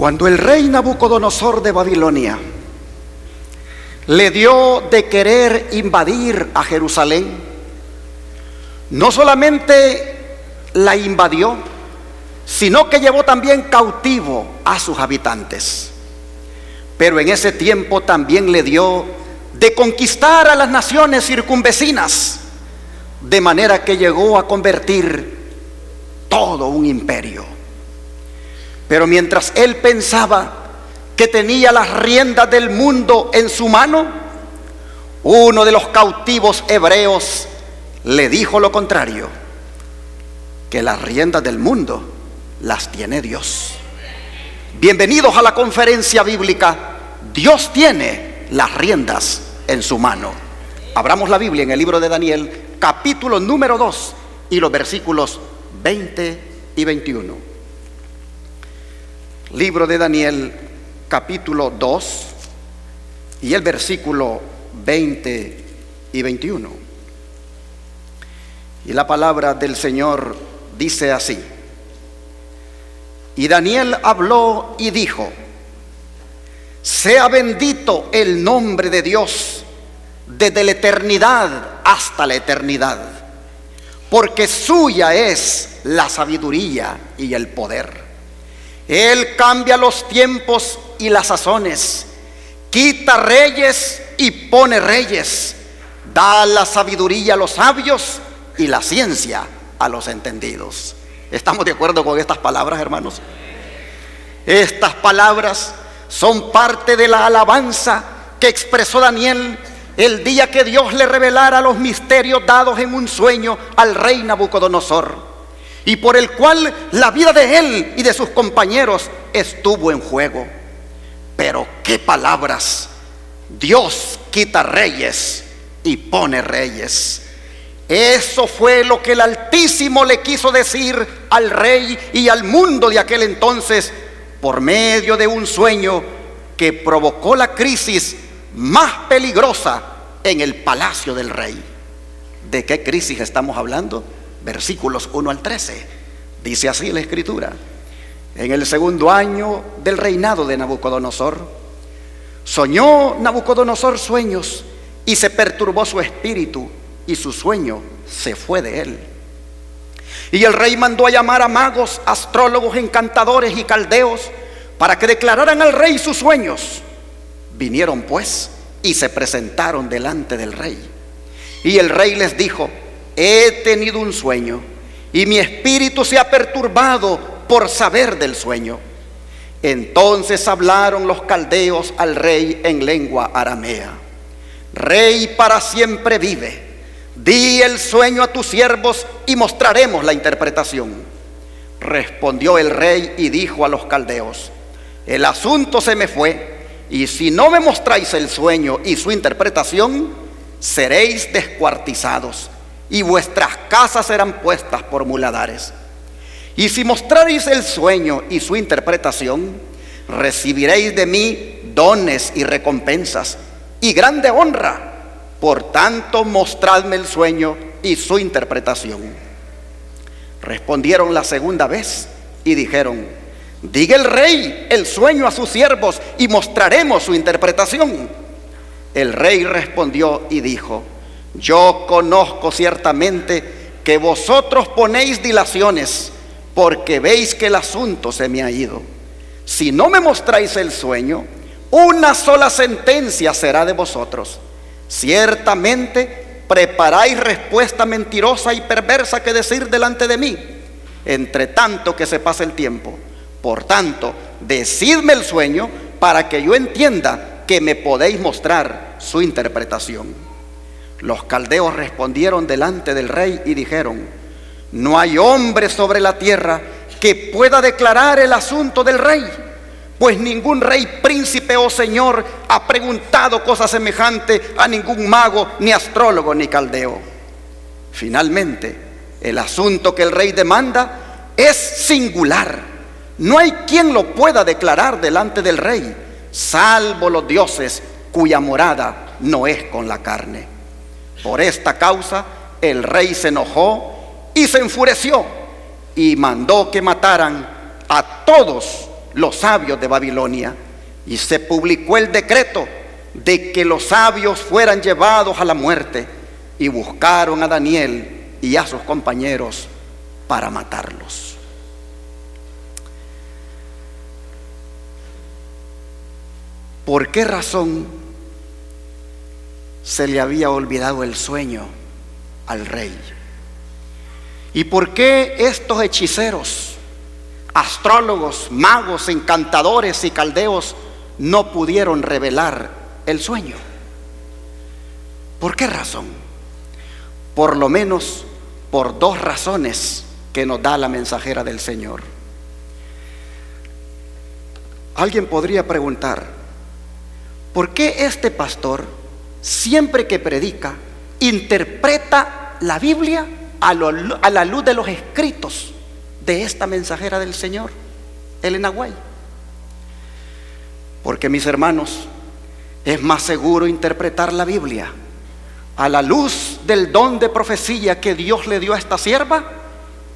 Cuando el rey Nabucodonosor de Babilonia le dio de querer invadir a Jerusalén, no solamente la invadió, sino que llevó también cautivo a sus habitantes. Pero en ese tiempo también le dio de conquistar a las naciones circunvecinas, de manera que llegó a convertir todo un imperio. Pero mientras él pensaba que tenía las riendas del mundo en su mano, uno de los cautivos hebreos le dijo lo contrario, que las riendas del mundo las tiene Dios. Bienvenidos a la conferencia bíblica. Dios tiene las riendas en su mano. Abramos la Biblia en el libro de Daniel, capítulo número 2 y los versículos 20 y 21. Libro de Daniel, capítulo 2 y el versículo 20 y 21. Y la palabra del Señor dice así: y Daniel habló y dijo: sea bendito el nombre de Dios desde la eternidad hasta la eternidad, porque suya es la sabiduría y el poder. Él cambia los tiempos y las sazones, quita reyes y pone reyes, da la sabiduría a los sabios y la ciencia a los entendidos. ¿Estamos de acuerdo con estas palabras, hermanos? Estas palabras son parte de la alabanza que expresó Daniel el día que Dios le revelara los misterios dados en un sueño al rey Nabucodonosor, y por el cual la vida de él y de sus compañeros estuvo en juego. Pero qué palabras: Dios quita reyes y pone reyes. Eso fue lo que el Altísimo le quiso decir al rey y al mundo de aquel entonces, por medio de un sueño que provocó la crisis más peligrosa en el palacio del rey. ¿De qué crisis estamos hablando? Versículos 1 al 13. Dice así la Escritura: en el segundo año del reinado de Nabucodonosor, soñó Nabucodonosor sueños y se perturbó su espíritu, y su sueño se fue de él. Y el rey mandó a llamar a magos, astrólogos, encantadores y caldeos para que declararan al rey sus sueños. Vinieron pues y se presentaron delante del rey. Y el rey les dijo: he tenido un sueño y mi espíritu se ha perturbado por saber del sueño. Entonces hablaron los caldeos al rey en lengua aramea: Rey, para siempre vive, di el sueño a tus siervos y mostraremos la interpretación. Respondió el rey y dijo a los caldeos: el asunto se me fue, y si no me mostráis el sueño y su interpretación, seréis descuartizados, y vuestras casas serán puestas por muladares. Y si mostraréis el sueño y su interpretación, recibiréis de mí dones y recompensas y grande honra. Por tanto, mostradme el sueño y su interpretación. Respondieron la segunda vez y dijeron: diga el rey el sueño a sus siervos y mostraremos su interpretación. El rey respondió y dijo: yo conozco ciertamente que vosotros ponéis dilaciones, porque veis que el asunto se me ha ido. Si no me mostráis el sueño, una sola sentencia será de vosotros: ciertamente preparáis respuesta mentirosa y perversa que decir delante de mí, entre tanto que se pase el tiempo. Por tanto, decidme el sueño para que yo entienda que me podéis mostrar su interpretación. Los caldeos respondieron delante del rey y dijeron: no hay hombre sobre la tierra que pueda declarar el asunto del rey, pues ningún rey, príncipe o señor ha preguntado cosa semejante a ningún mago, ni astrólogo, ni caldeo. Finalmente, el asunto que el rey demanda es singular. No hay quien lo pueda declarar delante del rey, salvo los dioses cuya morada no es con la carne. Por esta causa el rey se enojó y se enfureció y mandó que mataran a todos los sabios de Babilonia, y se publicó el decreto de que los sabios fueran llevados a la muerte, y buscaron a Daniel y a sus compañeros para matarlos. ¿Por qué razón se le había olvidado el sueño al rey? ¿Y por qué estos hechiceros, astrólogos, magos, encantadores y caldeos no pudieron revelar el sueño? ¿Por qué razón? Por lo menos por dos razones que nos da la mensajera del Señor. Alguien podría preguntar, ¿por qué este pastor, siempre que predica, interpreta la Biblia a la luz de los escritos de esta mensajera del Señor, Elena White? Porque, mis hermanos, es más seguro interpretar la Biblia a la luz del don de profecía que Dios le dio a esta sierva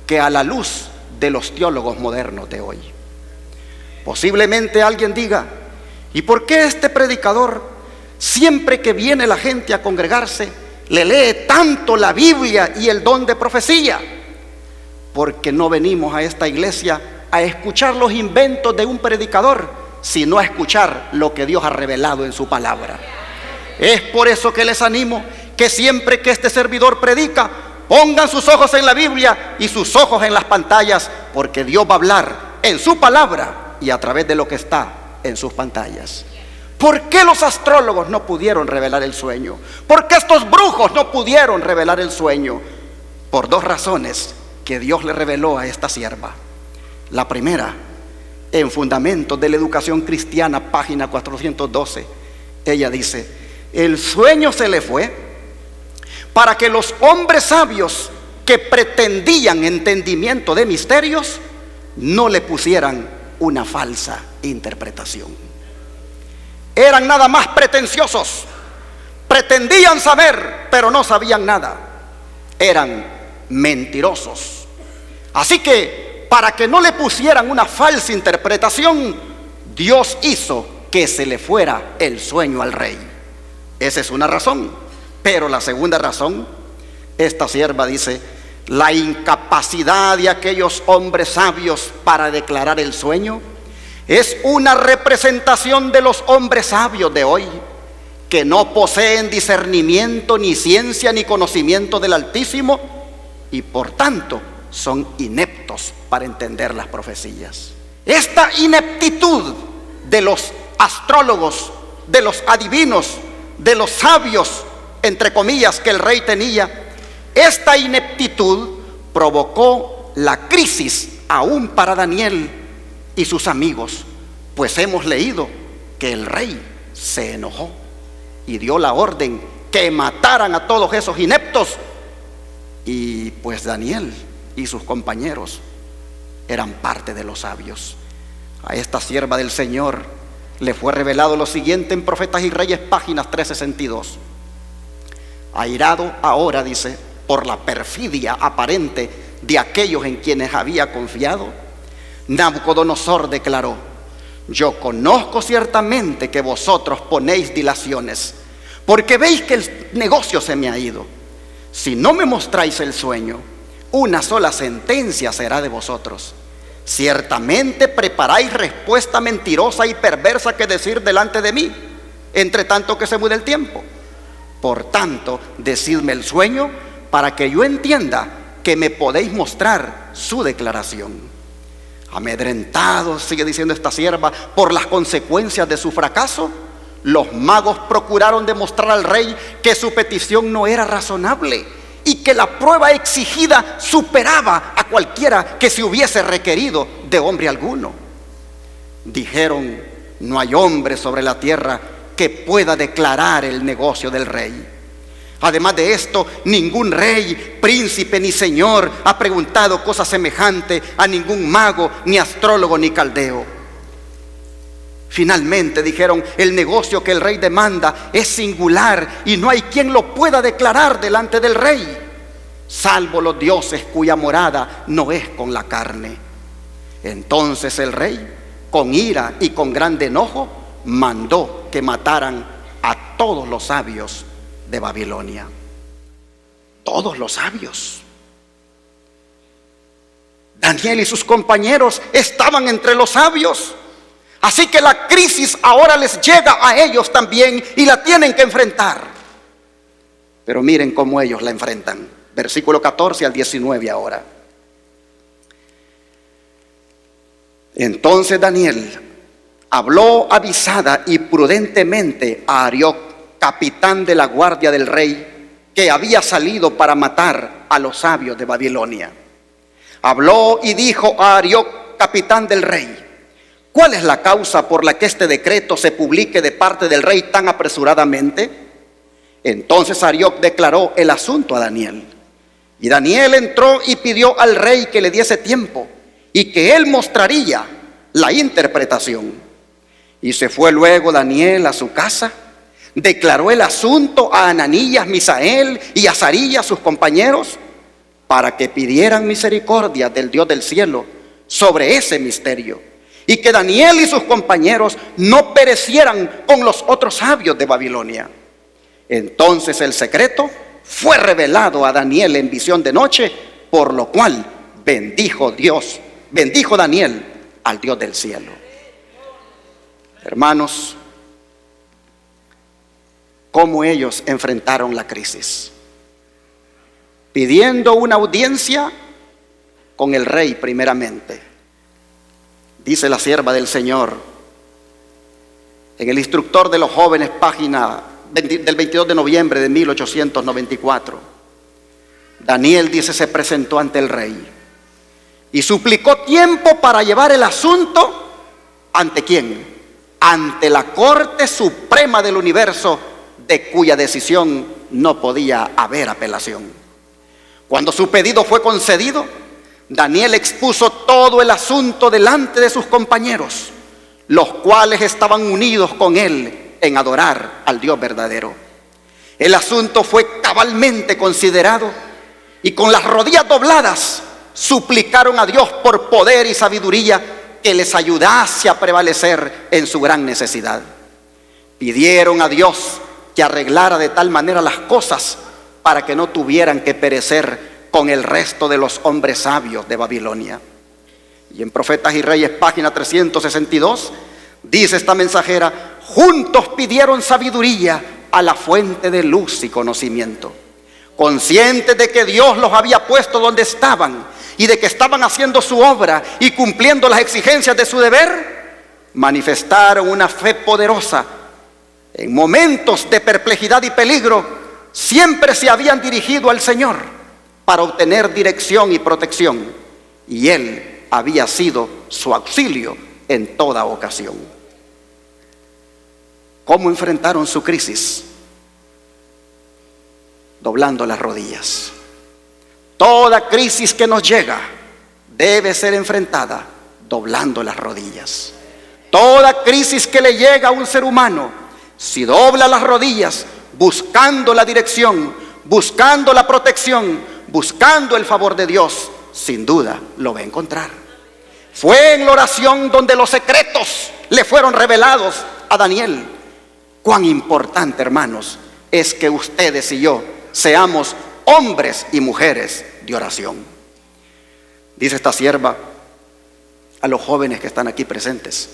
que a la luz de los teólogos modernos de hoy. Posiblemente alguien diga, ¿y por qué este predicador, siempre que viene la gente a congregarse, le lee tanto la Biblia y el don de profecía? Porque no venimos a esta iglesia a escuchar los inventos de un predicador, sino a escuchar lo que Dios ha revelado en su palabra. Es por eso que les animo que siempre que este servidor predica, pongan sus ojos en la Biblia y sus ojos en las pantallas, porque Dios va a hablar en su palabra y a través de lo que está en sus pantallas. ¿Por qué los astrólogos no pudieron revelar el sueño? ¿Por qué estos brujos no pudieron revelar el sueño? Por dos razones que Dios le reveló a esta sierva. La primera, en Fundamentos de la Educación Cristiana, página 412, ella dice: el sueño se le fue para que los hombres sabios que pretendían entendimiento de misterios no le pusieran una falsa interpretación. Eran nada más pretenciosos, pretendían saber, pero no sabían nada. Eran mentirosos. Así que, para que no le pusieran una falsa interpretación, Dios hizo que se le fuera el sueño al rey. Esa es una razón. Pero la segunda razón, esta sierva dice, la incapacidad de aquellos hombres sabios para declarar el sueño es una representación de los hombres sabios de hoy, que no poseen discernimiento, ni ciencia, ni conocimiento del Altísimo, y por tanto son ineptos para entender las profecías. Esta ineptitud de los astrólogos, de los adivinos, de los sabios, entre comillas, que el rey tenía, esta ineptitud provocó la crisis aún para Daniel y sus amigos, pues hemos leído que el rey se enojó y dio la orden que mataran a todos esos ineptos, y pues Daniel y sus compañeros eran parte de los sabios. A esta sierva del Señor le fue revelado lo siguiente en Profetas y Reyes, páginas 362. Airado ahora, dice, por la perfidia aparente de aquellos en quienes había confiado, Nabucodonosor declaró: yo conozco ciertamente que vosotros ponéis dilaciones, porque veis que el negocio se me ha ido. Si no me mostráis el sueño, una sola sentencia será de vosotros. Ciertamente preparáis respuesta mentirosa y perversa que decir delante de mí, entre tanto que se mude el tiempo. Por tanto, decidme el sueño para que yo entienda que me podéis mostrar su declaración. Amedrentados, sigue diciendo esta sierva, por las consecuencias de su fracaso, los magos procuraron demostrar al rey que su petición no era razonable y que la prueba exigida superaba a cualquiera que se hubiese requerido de hombre alguno. Dijeron: no hay hombre sobre la tierra que pueda declarar el negocio del rey. Además de esto, ningún rey, príncipe ni señor ha preguntado cosa semejante a ningún mago, ni astrólogo, ni caldeo. Finalmente dijeron: el negocio que el rey demanda es singular y no hay quien lo pueda declarar delante del rey, salvo los dioses cuya morada no es con la carne. Entonces el rey con ira y con grande enojo, mandó que mataran a todos los sabios de Babilonia. Todos los sabios. Daniel y sus compañeros estaban entre los sabios. Así que la crisis ahora les llega a ellos también y la tienen que enfrentar. Pero miren cómo ellos la enfrentan. Versículo 14 al 19 ahora. Entonces Daniel habló avisada y prudentemente a Arioc, capitán de la guardia del rey, que había salido para matar a los sabios de Babilonia. Habló y dijo a Arioc, capitán del rey: ¿cuál es la causa por la que este decreto se publique de parte del rey tan apresuradamente? Entonces Arioc declaró el asunto a Daniel. Y Daniel entró y pidió al rey que le diese tiempo y que él mostraría la interpretación. Y se fue luego Daniel a su casa, declaró el asunto a Ananías, Misael y Azarías, sus compañeros, para que pidieran misericordia del Dios del cielo sobre ese misterio, y que Daniel y sus compañeros no perecieran con los otros sabios de Babilonia. Entonces el secreto fue revelado a Daniel en visión de noche, por lo cual bendijo Daniel al Dios del cielo. Hermanos, cómo ellos enfrentaron la crisis, pidiendo una audiencia con el rey primeramente. Dice la sierva del Señor en el Instructor de los Jóvenes, página del 22 de noviembre de 1894. Daniel, dice, se presentó ante el rey y suplicó tiempo para llevar el asunto ¿ante quién? Ante la Corte Suprema del Universo, de cuya decisión no podía haber apelación. Cuando su pedido fue concedido, Daniel expuso todo el asunto delante de sus compañeros, los cuales estaban unidos con él en adorar al Dios verdadero. El asunto fue cabalmente considerado y con las rodillas dobladas suplicaron a Dios por poder y sabiduría que les ayudase a prevalecer en su gran necesidad. Pidieron a Dios que arreglara de tal manera las cosas para que no tuvieran que perecer con el resto de los hombres sabios de Babilonia. Y en Profetas y Reyes, página 362, dice esta mensajera: juntos pidieron sabiduría a la fuente de luz y conocimiento. Conscientes de que Dios los había puesto donde estaban y de que estaban haciendo su obra y cumpliendo las exigencias de su deber, manifestaron una fe poderosa. En momentos de perplejidad y peligro, siempre se habían dirigido al Señor para obtener dirección y protección, y Él había sido su auxilio en toda ocasión. ¿Cómo enfrentaron su crisis? Doblando las rodillas. Toda crisis que nos llega debe ser enfrentada doblando las rodillas. Toda crisis que le llega a un ser humano, si dobla las rodillas, buscando la dirección, buscando la protección, buscando el favor de Dios, sin duda lo va a encontrar. Fue en la oración donde los secretos le fueron revelados a Daniel. Cuán importante, hermanos, es que ustedes y yo seamos hombres y mujeres de oración. Dice esta sierva a los jóvenes que están aquí presentes.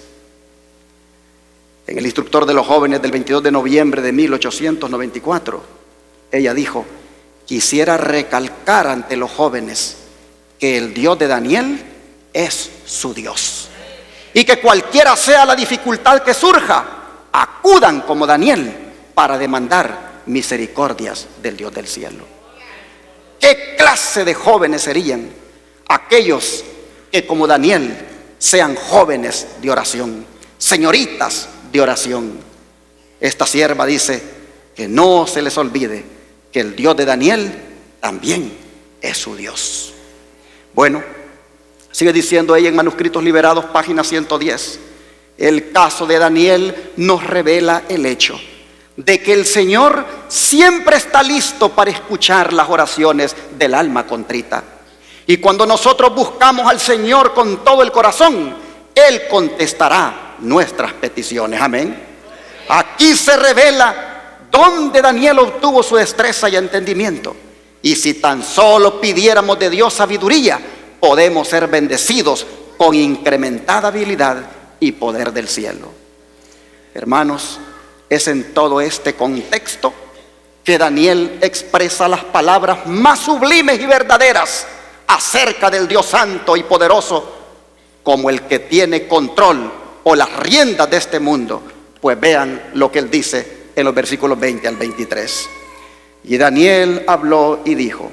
En el Instructor de los Jóvenes del 22 de noviembre de 1894, ella dijo: quisiera recalcar ante los jóvenes que el Dios de Daniel es su Dios, y que cualquiera sea la dificultad que surja, acudan como Daniel para demandar misericordias del Dios del cielo. ¿Qué clase de jóvenes serían aquellos que, como Daniel, sean jóvenes de oración, señoritas de oración? Esta sierva dice que no se les olvide que el Dios de Daniel también es su Dios. Bueno, sigue diciendo ella en Manuscritos Liberados, página 110. El caso de Daniel nos revela el hecho de que el Señor siempre está listo para escuchar las oraciones del alma contrita. Y cuando nosotros buscamos al Señor con todo el corazón, Él contestará nuestras peticiones. Amén. Aquí se revela dónde Daniel obtuvo su destreza y entendimiento. Y si tan solo pidiéramos de Dios sabiduría, podemos ser bendecidos con incrementada habilidad y poder del cielo. Hermanos, es en todo este contexto que Daniel expresa las palabras más sublimes y verdaderas acerca del Dios santo y poderoso, como el que tiene control o las riendas de este mundo. Pues vean lo que él dice en los versículos 20 al 23. Y Daniel habló y dijo: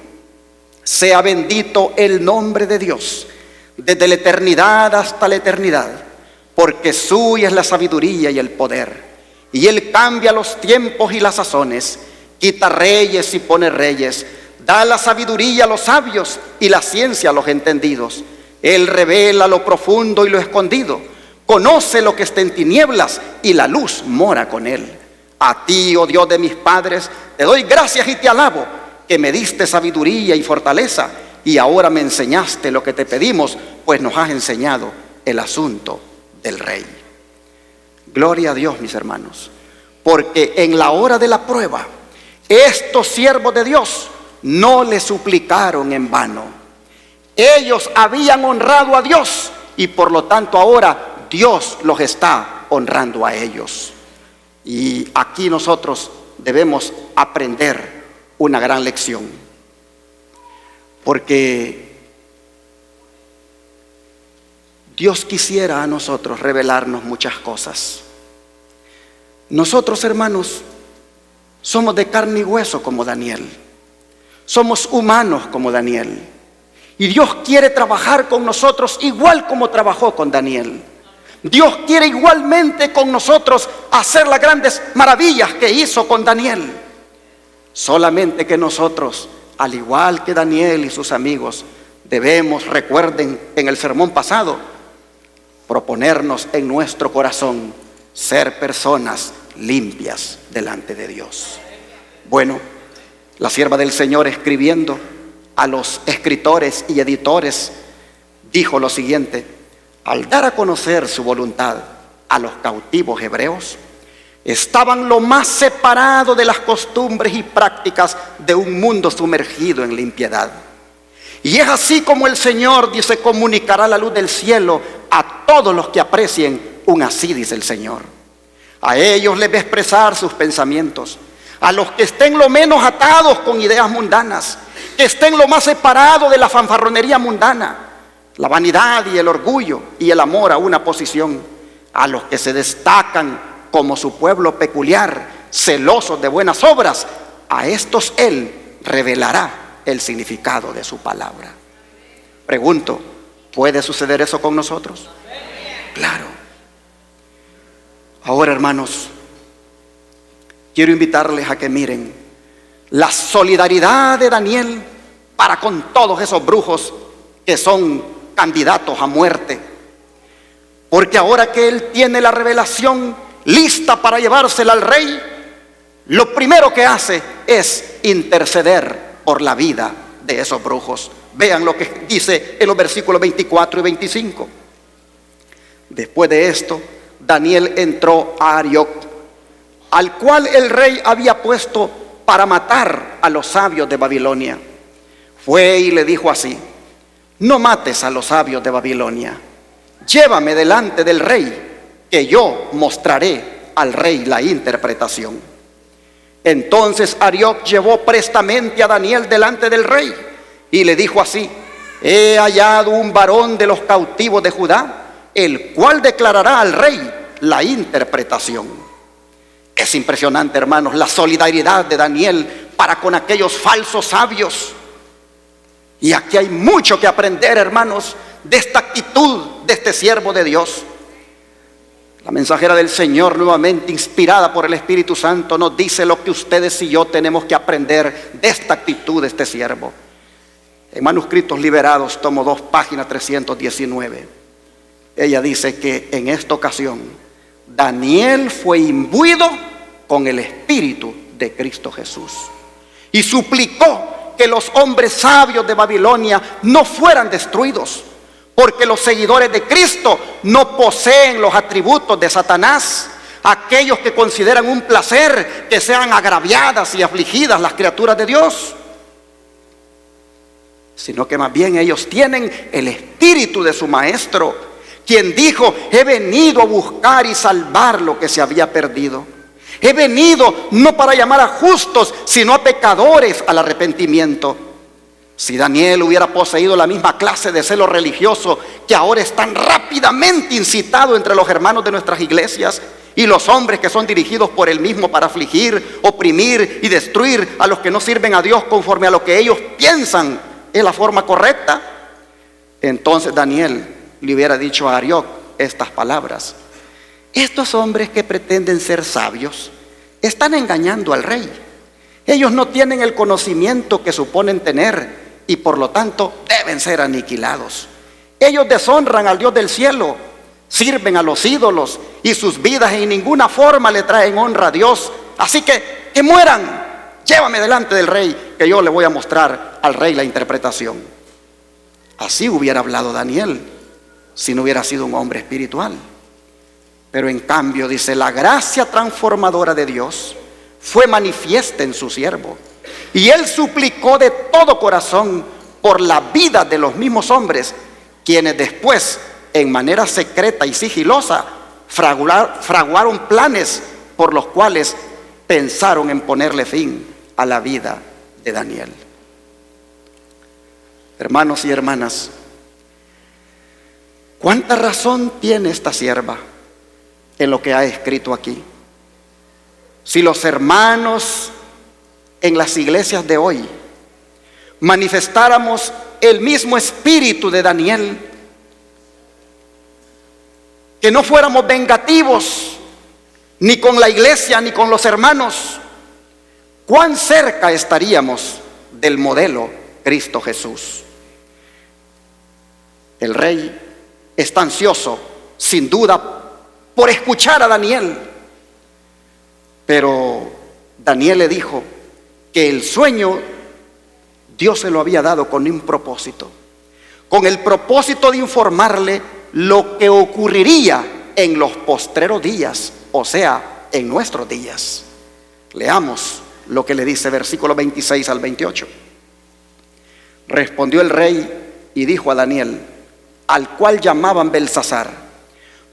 sea bendito el nombre de Dios desde la eternidad hasta la eternidad, porque suya es la sabiduría y el poder, y él cambia los tiempos y las sazones, quita reyes y pone reyes, da la sabiduría a los sabios y la ciencia a los entendidos. Él revela lo profundo y lo escondido, conoce lo que está en tinieblas y la luz mora con él. A ti, oh Dios de mis padres, te doy gracias y te alabo, que me diste sabiduría y fortaleza, y ahora me enseñaste lo que te pedimos, pues nos has enseñado el asunto del rey. Gloria a Dios, mis hermanos, porque en la hora de la prueba, estos siervos de Dios no le suplicaron en vano. Ellos habían honrado a Dios y por lo tanto ahora Dios los está honrando a ellos. Y aquí nosotros debemos aprender una gran lección, porque Dios quisiera a nosotros revelarnos muchas cosas. Nosotros, hermanos, somos de carne y hueso como Daniel, somos humanos como Daniel, y Dios quiere trabajar con nosotros igual como trabajó con Daniel. Dios quiere igualmente con nosotros hacer las grandes maravillas que hizo con Daniel. Solamente que nosotros, al igual que Daniel y sus amigos, debemos, recuerden en el sermón pasado, proponernos en nuestro corazón ser personas limpias delante de Dios. Bueno, la sierva del Señor, escribiendo a los escritores y editores, dijo lo siguiente: al dar a conocer su voluntad a los cautivos hebreos, estaban lo más separado de las costumbres y prácticas de un mundo sumergido en la impiedad. Y es así como el Señor dice: comunicará la luz del cielo a todos los que aprecien un así, dice el Señor. A ellos les va a expresar sus pensamientos, a los que estén lo menos atados con ideas mundanas, que estén lo más separados de la fanfarronería mundana, la vanidad y el orgullo y el amor a una posición, a los que se destacan como su pueblo peculiar, celosos de buenas obras. A estos Él revelará el significado de su palabra. Pregunto, ¿puede suceder eso con nosotros? Claro. Ahora, hermanos, quiero invitarles a que miren la solidaridad de Daniel para con todos esos brujos que son candidatos a muerte, porque ahora que él tiene la revelación lista para llevársela al rey, lo primero que hace es interceder por la vida de esos brujos. Vean lo que dice en los versículos 24 y 25. Después de esto, Daniel entró a Arioc, al cual el rey había puesto para matar a los sabios de Babilonia. Fue y le dijo así: no mates a los sabios de Babilonia, llévame delante del rey, que yo mostraré al rey la interpretación. Entonces Arioc llevó prestamente a Daniel delante del rey y le dijo así: he hallado un varón de los cautivos de Judá, el cual declarará al rey la interpretación. Es impresionante, hermanos, la solidaridad de Daniel para con aquellos falsos sabios. Y aquí hay mucho que aprender, hermanos, de esta actitud de este siervo de Dios. La mensajera del Señor, nuevamente inspirada por el Espíritu Santo, nos dice lo que ustedes y yo tenemos que aprender de esta actitud de este siervo. En Manuscritos Liberados, tomo 2, página 319. Ella dice que en esta ocasión Daniel fue imbuido con el Espíritu de Cristo Jesús y suplicó que los hombres sabios de Babilonia no fueran destruidos, porque los seguidores de Cristo no poseen los atributos de Satanás. Aquellos que consideran un placer que sean agraviadas y afligidas las criaturas de Dios, sino que más bien ellos tienen el espíritu de su maestro, quien dijo: he venido a buscar y salvar lo que se había perdido. He venido no para llamar a justos, sino a pecadores al arrepentimiento. Si Daniel hubiera poseído la misma clase de celo religioso que ahora es tan rápidamente incitado entre los hermanos de nuestras iglesias, y los hombres que son dirigidos por él mismo para afligir, oprimir y destruir a los que no sirven a Dios conforme a lo que ellos piensan es la forma correcta, entonces Daniel le hubiera dicho a Arioc estas palabras: estos hombres que pretenden ser sabios están engañando al rey. Ellos no tienen el conocimiento que suponen tener y por lo tanto deben ser aniquilados. Ellos deshonran al Dios del cielo, sirven a los ídolos y sus vidas en ninguna forma le traen honra a Dios. Así que mueran. Llévame delante del rey, que yo le voy a mostrar al rey la interpretación. Así hubiera hablado Daniel si no hubiera sido un hombre espiritual. Pero en cambio, dice, la gracia transformadora de Dios fue manifiesta en su siervo, y él suplicó de todo corazón por la vida de los mismos hombres, quienes después, en manera secreta y sigilosa, fraguaron planes por los cuales pensaron en ponerle fin a la vida de Daniel. Hermanos y hermanas, ¿cuánta razón tiene esta sierva en lo que ha escrito aquí? Si los hermanos en las iglesias de hoy manifestáramos el mismo espíritu de Daniel, que no fuéramos vengativos ni con la iglesia ni con los hermanos, ¿cuán cerca estaríamos del modelo Cristo Jesús? El rey está ansioso, sin duda, por escuchar a Daniel, pero Daniel le dijo que el sueño Dios se lo había dado con un propósito, con el propósito de informarle lo que ocurriría en los postreros días, o sea, en nuestros días. Leamos lo que le dice versículo 26 al 28. Respondió el rey y dijo a Daniel, al cual llamaban Belsasar: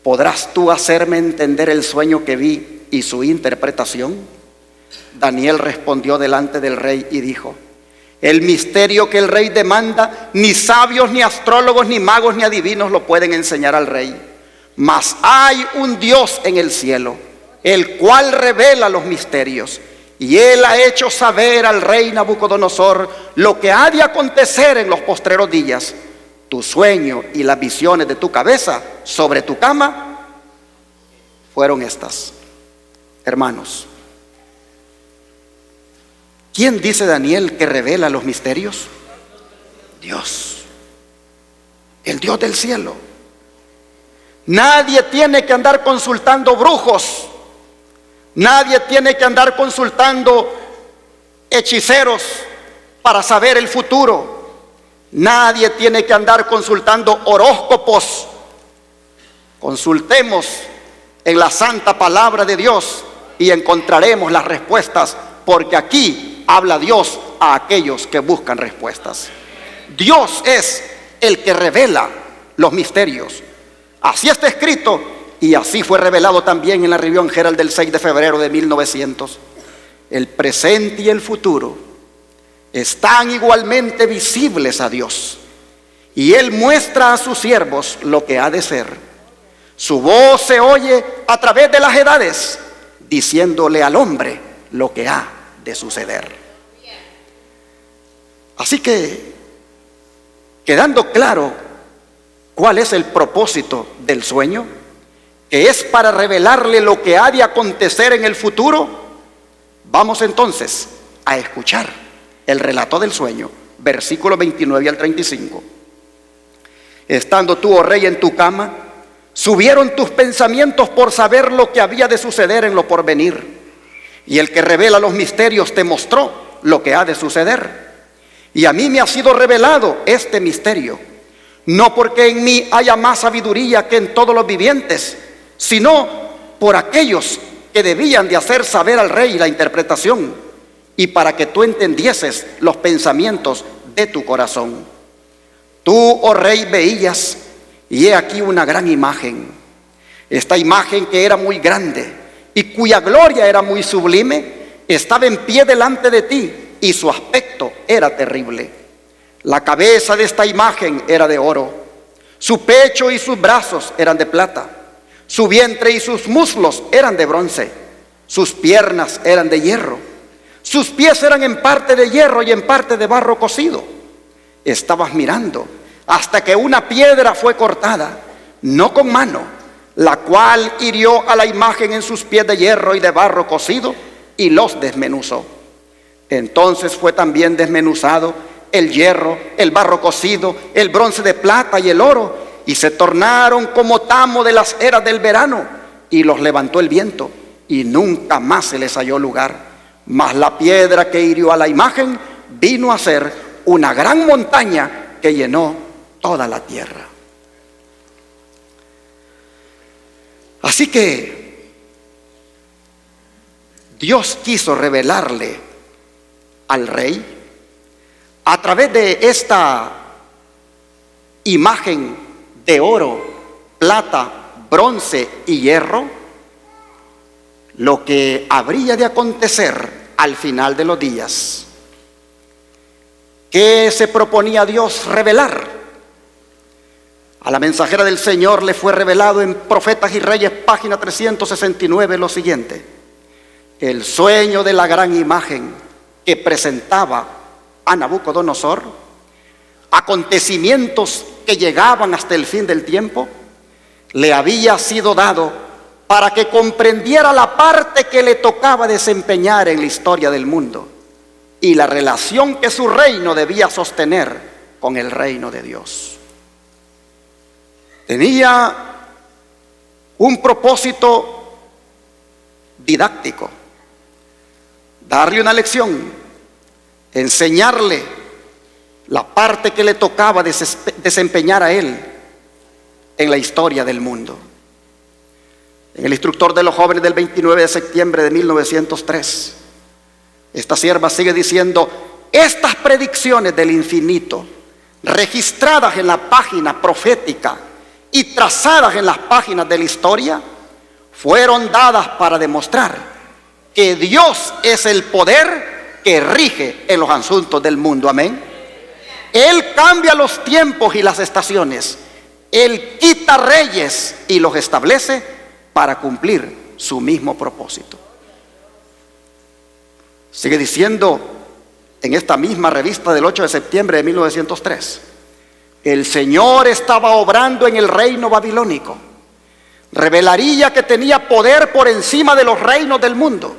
¿podrás tú hacerme entender el sueño que vi y su interpretación? Daniel respondió delante del rey y dijo: el misterio que el rey demanda, ni sabios, ni astrólogos, ni magos, ni adivinos lo pueden enseñar al rey. Mas hay un Dios en el cielo, el cual revela los misterios. Y él ha hecho saber al rey Nabucodonosor lo que ha de acontecer en los postreros días. Tu sueño y las visiones de tu cabeza sobre tu cama fueron estas. Hermanos, ¿quién dice Daniel que revela los misterios? Dios, el Dios del cielo. Nadie tiene que andar consultando brujos, nadie tiene que andar consultando hechiceros para saber el futuro. Nadie tiene que andar consultando horóscopos. Consultemos en la santa palabra de Dios y encontraremos las respuestas, porque aquí habla Dios a aquellos que buscan respuestas. Dios es el que revela los misterios. Así está escrito y así fue revelado también en la Review Herald del 6 de febrero de 1900. El presente y el futuro están igualmente visibles a Dios, y Él muestra a sus siervos lo que ha de ser. Su voz se oye a través de las edades, diciéndole al hombre lo que ha de suceder. Así que, quedando claro cuál es el propósito del sueño, que es para revelarle lo que ha de acontecer en el futuro, vamos entonces a escuchar el relato del sueño, versículos 29 al 35. Estando tú, oh rey, en tu cama, subieron tus pensamientos por saber lo que había de suceder en lo porvenir. Y el que revela los misterios te mostró lo que ha de suceder. Y a mí me ha sido revelado este misterio. no porque en mí haya más sabiduría que en todos los vivientes, sino por aquellos que debían de hacer saber al rey la interpretación, y para que tú entendieses los pensamientos de tu corazón. Tú, oh rey, veías, y he aquí una gran imagen. Esta imagen, que era muy grande y cuya gloria era muy sublime, estaba en pie delante de ti, y su aspecto era terrible. La cabeza de esta imagen era de oro, su pecho y sus brazos eran de plata, su vientre y sus muslos eran de bronce, sus piernas eran de hierro, sus pies eran en parte de hierro y en parte de barro cocido. Estabas mirando hasta que una piedra fue cortada, no con mano, la cual hirió a la imagen en sus pies de hierro y de barro cocido y los desmenuzó. Entonces fue también desmenuzado el hierro, el barro cocido, el bronce de plata y el oro, y se tornaron como tamo de las eras del verano, y los levantó el viento, y nunca más se les halló lugar. Mas la piedra que hirió a la imagen vino a ser una gran montaña que llenó toda la tierra. Así que Dios quiso revelarle al rey, a través de esta imagen de oro, plata, bronce y hierro, lo que habría de acontecer al final de los días. ¿Qué se proponía Dios revelar? A la mensajera del Señor le fue revelado en Profetas y Reyes, página 369, lo siguiente: el sueño de la gran imagen que presentaba a Nabucodonosor, acontecimientos que llegaban hasta el fin del tiempo, le había sido dado para que comprendiera la parte que le tocaba desempeñar en la historia del mundo y la relación que su reino debía sostener con el reino de Dios. Tenía un propósito didáctico: darle una lección, enseñarle la parte que le tocaba desempeñar a él en la historia del mundo. En el instructor de los jóvenes del 29 de septiembre de 1903, esta sierva sigue diciendo: estas predicciones del infinito, registradas en la página profética y trazadas en las páginas de la historia, fueron dadas para demostrar que Dios es el poder que rige en los asuntos del mundo. Amén. Él cambia los tiempos y las estaciones. Él quita reyes y los establece para cumplir su mismo propósito. Sigue diciendo en esta misma revista del 8 de septiembre de 1903: el Señor estaba obrando en el reino babilónico. Revelaría que tenía poder por encima de los reinos del mundo,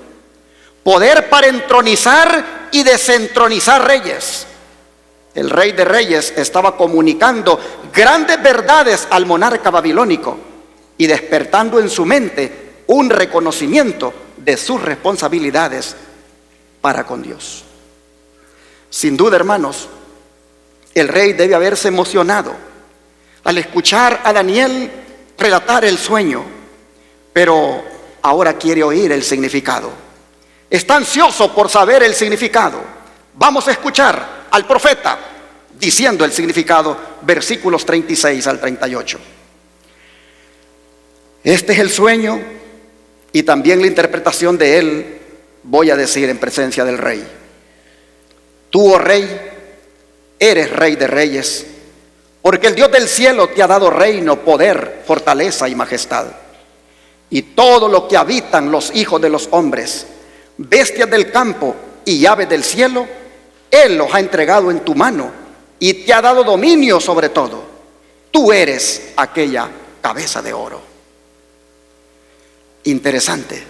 poder para entronizar y desentronizar reyes. El rey de reyes estaba comunicando grandes verdades al monarca babilónico y despertando en su mente un reconocimiento de sus responsabilidades para con Dios. Sin duda, hermanos, el rey debe haberse emocionado al escuchar a Daniel relatar el sueño, pero ahora quiere oír el significado. Está ansioso por saber el significado. Vamos a escuchar al profeta diciendo el significado, versículos 36 al 38. Este es el sueño y también la interpretación de él voy a decir en presencia del rey. Tú, oh rey, eres rey de reyes, porque el Dios del cielo te ha dado reino, poder, fortaleza y majestad. Y todo lo que habitan los hijos de los hombres, bestias del campo y aves del cielo, Él los ha entregado en tu mano y te ha dado dominio sobre todo. Tú eres aquella cabeza de oro. Interesante.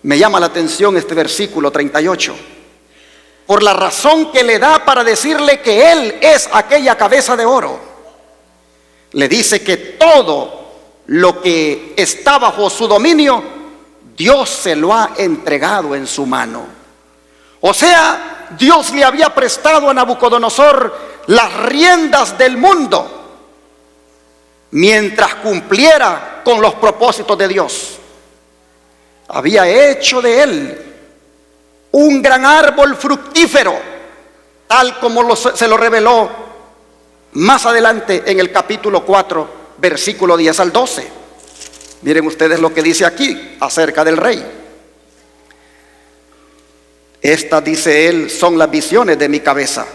Me llama la atención este versículo 38, por la razón que le da para decirle que Él es aquella cabeza de oro. Le dice que todo lo que está bajo su dominio, Dios se lo ha entregado en su mano. O sea, Dios le había prestado a Nabucodonosor las riendas del mundo mientras cumpliera con los propósitos de Dios. Había hecho de él un gran árbol fructífero, tal como se lo reveló más adelante en el capítulo 4, versículo 10 al 12. Miren ustedes lo que dice aquí acerca del rey. Estas, dice él, son las visiones de mi cabeza.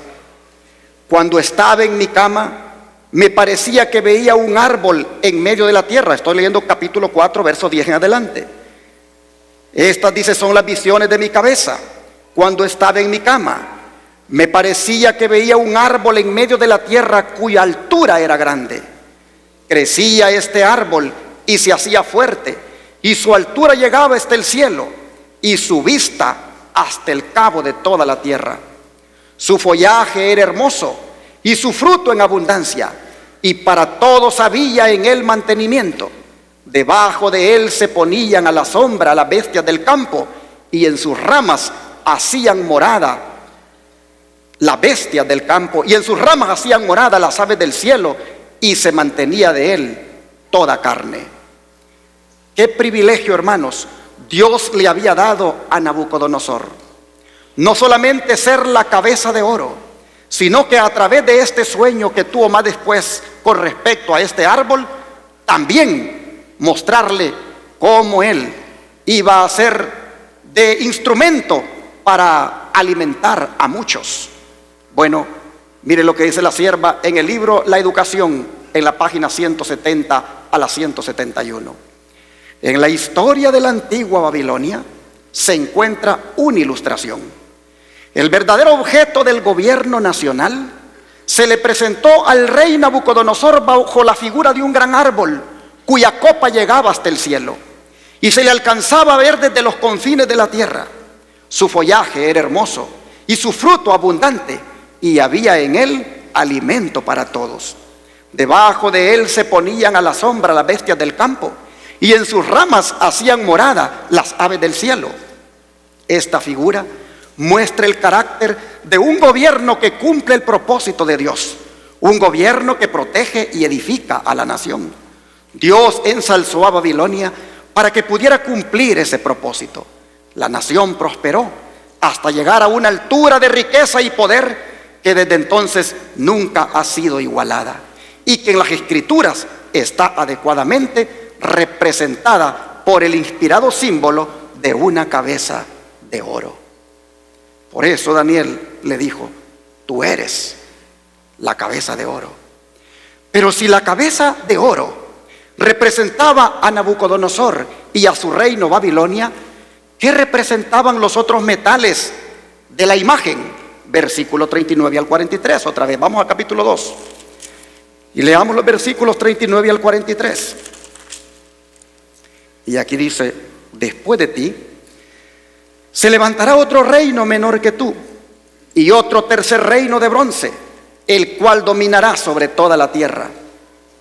Cuando estaba en mi cama, me parecía que veía un árbol en medio de la tierra. Estoy leyendo capítulo 4, verso 10 en adelante. Estas, dice, son las visiones de mi cabeza. Cuando estaba en mi cama, me parecía que veía un árbol en medio de la tierra cuya altura era grande. Crecía este árbol y se hacía fuerte, y su altura llegaba hasta el cielo, y su vista hasta el cabo de toda la tierra. Su follaje era hermoso, y su fruto en abundancia, y para todos había en él mantenimiento. Debajo de él se ponían a la sombra las bestias del campo, y en sus ramas hacían morada las bestias del campo, y en sus ramas hacían morada las aves del cielo, y se mantenía de él toda carne. Qué privilegio, hermanos, Dios le había dado a Nabucodonosor. No solamente ser la cabeza de oro, sino que a través de este sueño que tuvo más después con respecto a este árbol, también mostrarle cómo él iba a ser de instrumento para alimentar a muchos. Bueno, mire lo que dice la sierva en el libro La Educación, en la página 170 a la 171. En la historia de la antigua Babilonia se encuentra una ilustración. El verdadero objeto del gobierno nacional se le presentó al rey Nabucodonosor bajo la figura de un gran árbol cuya copa llegaba hasta el cielo y se le alcanzaba a ver desde los confines de la tierra. Su follaje era hermoso y su fruto abundante, y había en él alimento para todos. Debajo de él se ponían a la sombra las bestias del campo, y en sus ramas hacían morada las aves del cielo. Esta figura muestra el carácter de un gobierno que cumple el propósito de Dios, un gobierno que protege y edifica a la nación. Dios ensalzó a Babilonia para que pudiera cumplir ese propósito. La nación prosperó hasta llegar a una altura de riqueza y poder que desde entonces nunca ha sido igualada, y que en las Escrituras está adecuadamente representada por el inspirado símbolo de una cabeza de oro. Por eso Daniel le dijo: tú eres la cabeza de oro. Pero si la cabeza de oro representaba a Nabucodonosor y a su reino Babilonia, ¿qué representaban los otros metales de la imagen? Versículo 39 al 43, otra vez, vamos al capítulo 2 y leamos los versículos 39 al 43. Y aquí dice: después de ti se levantará otro reino menor que tú, y otro tercer reino de bronce, el cual dominará sobre toda la tierra.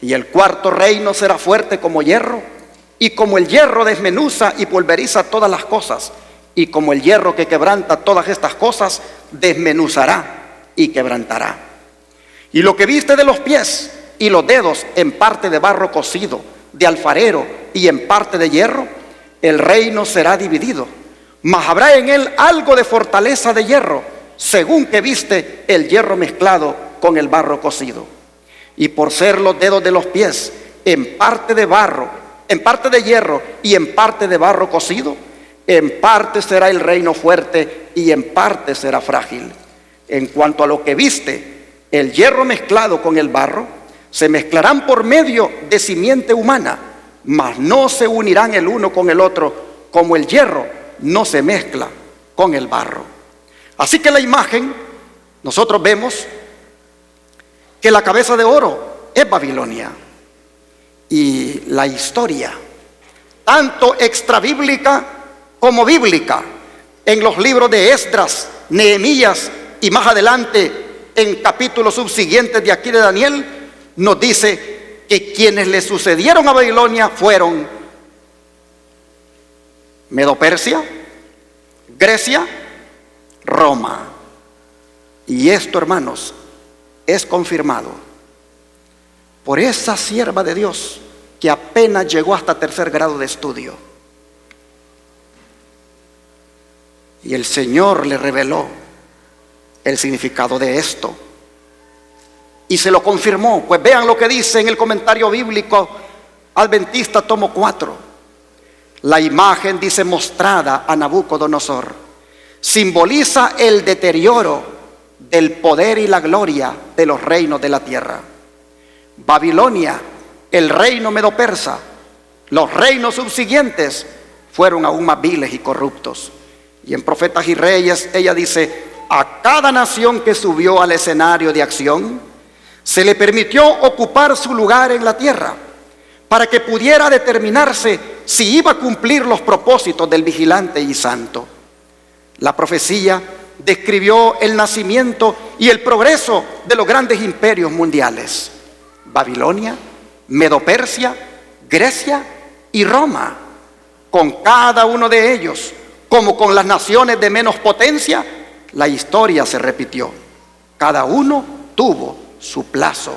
Y el cuarto reino será fuerte como hierro, y como el hierro desmenuza y pulveriza todas las cosas, y como el hierro que quebranta todas estas cosas, desmenuzará y quebrantará. Y lo que viste de los pies y los dedos, en parte de barro cocido, de alfarero, y en parte de hierro, el reino será dividido, mas habrá en él algo de fortaleza de hierro, según que viste el hierro mezclado con el barro cocido. Y por ser los dedos de los pies en parte de barro, en parte de hierro y en parte de barro cocido, en parte será el reino fuerte y en parte será frágil. En cuanto a lo que viste, el hierro mezclado con el barro, se mezclarán por medio de simiente humana, mas no se unirán el uno con el otro, como el hierro no se mezcla con el barro. Así que la imagen, nosotros vemos que la cabeza de oro es Babilonia. Y la historia, tanto extrabíblica como bíblica, en los libros de Esdras, Nehemías y más adelante en capítulos subsiguientes de aquí de Daniel, nos dice que quienes le sucedieron a Babilonia fueron Medo-Persia, Grecia, Roma. Y esto, hermanos, es confirmado por esa sierva de Dios que apenas llegó hasta tercer grado de estudio. Y el Señor le reveló el significado de esto y se lo confirmó. Pues vean lo que dice en el comentario bíblico Adventista tomo 4. La imagen, dice, mostrada a Nabucodonosor simboliza el deterioro del poder y la gloria de los reinos de la tierra. Babilonia, el reino medo-persa, los reinos subsiguientes fueron aún más viles y corruptos. Y en Profetas y Reyes ella dice: a cada nación que subió al escenario de acción se le permitió ocupar su lugar en la tierra para que pudiera determinarse si iba a cumplir los propósitos del vigilante y santo. La profecía describió el nacimiento y el progreso de los grandes imperios mundiales: Babilonia, Medo-Persia, Grecia y Roma. Con cada uno de ellos, como con las naciones de menos potencia, la historia se repitió. Cada uno tuvo su plazo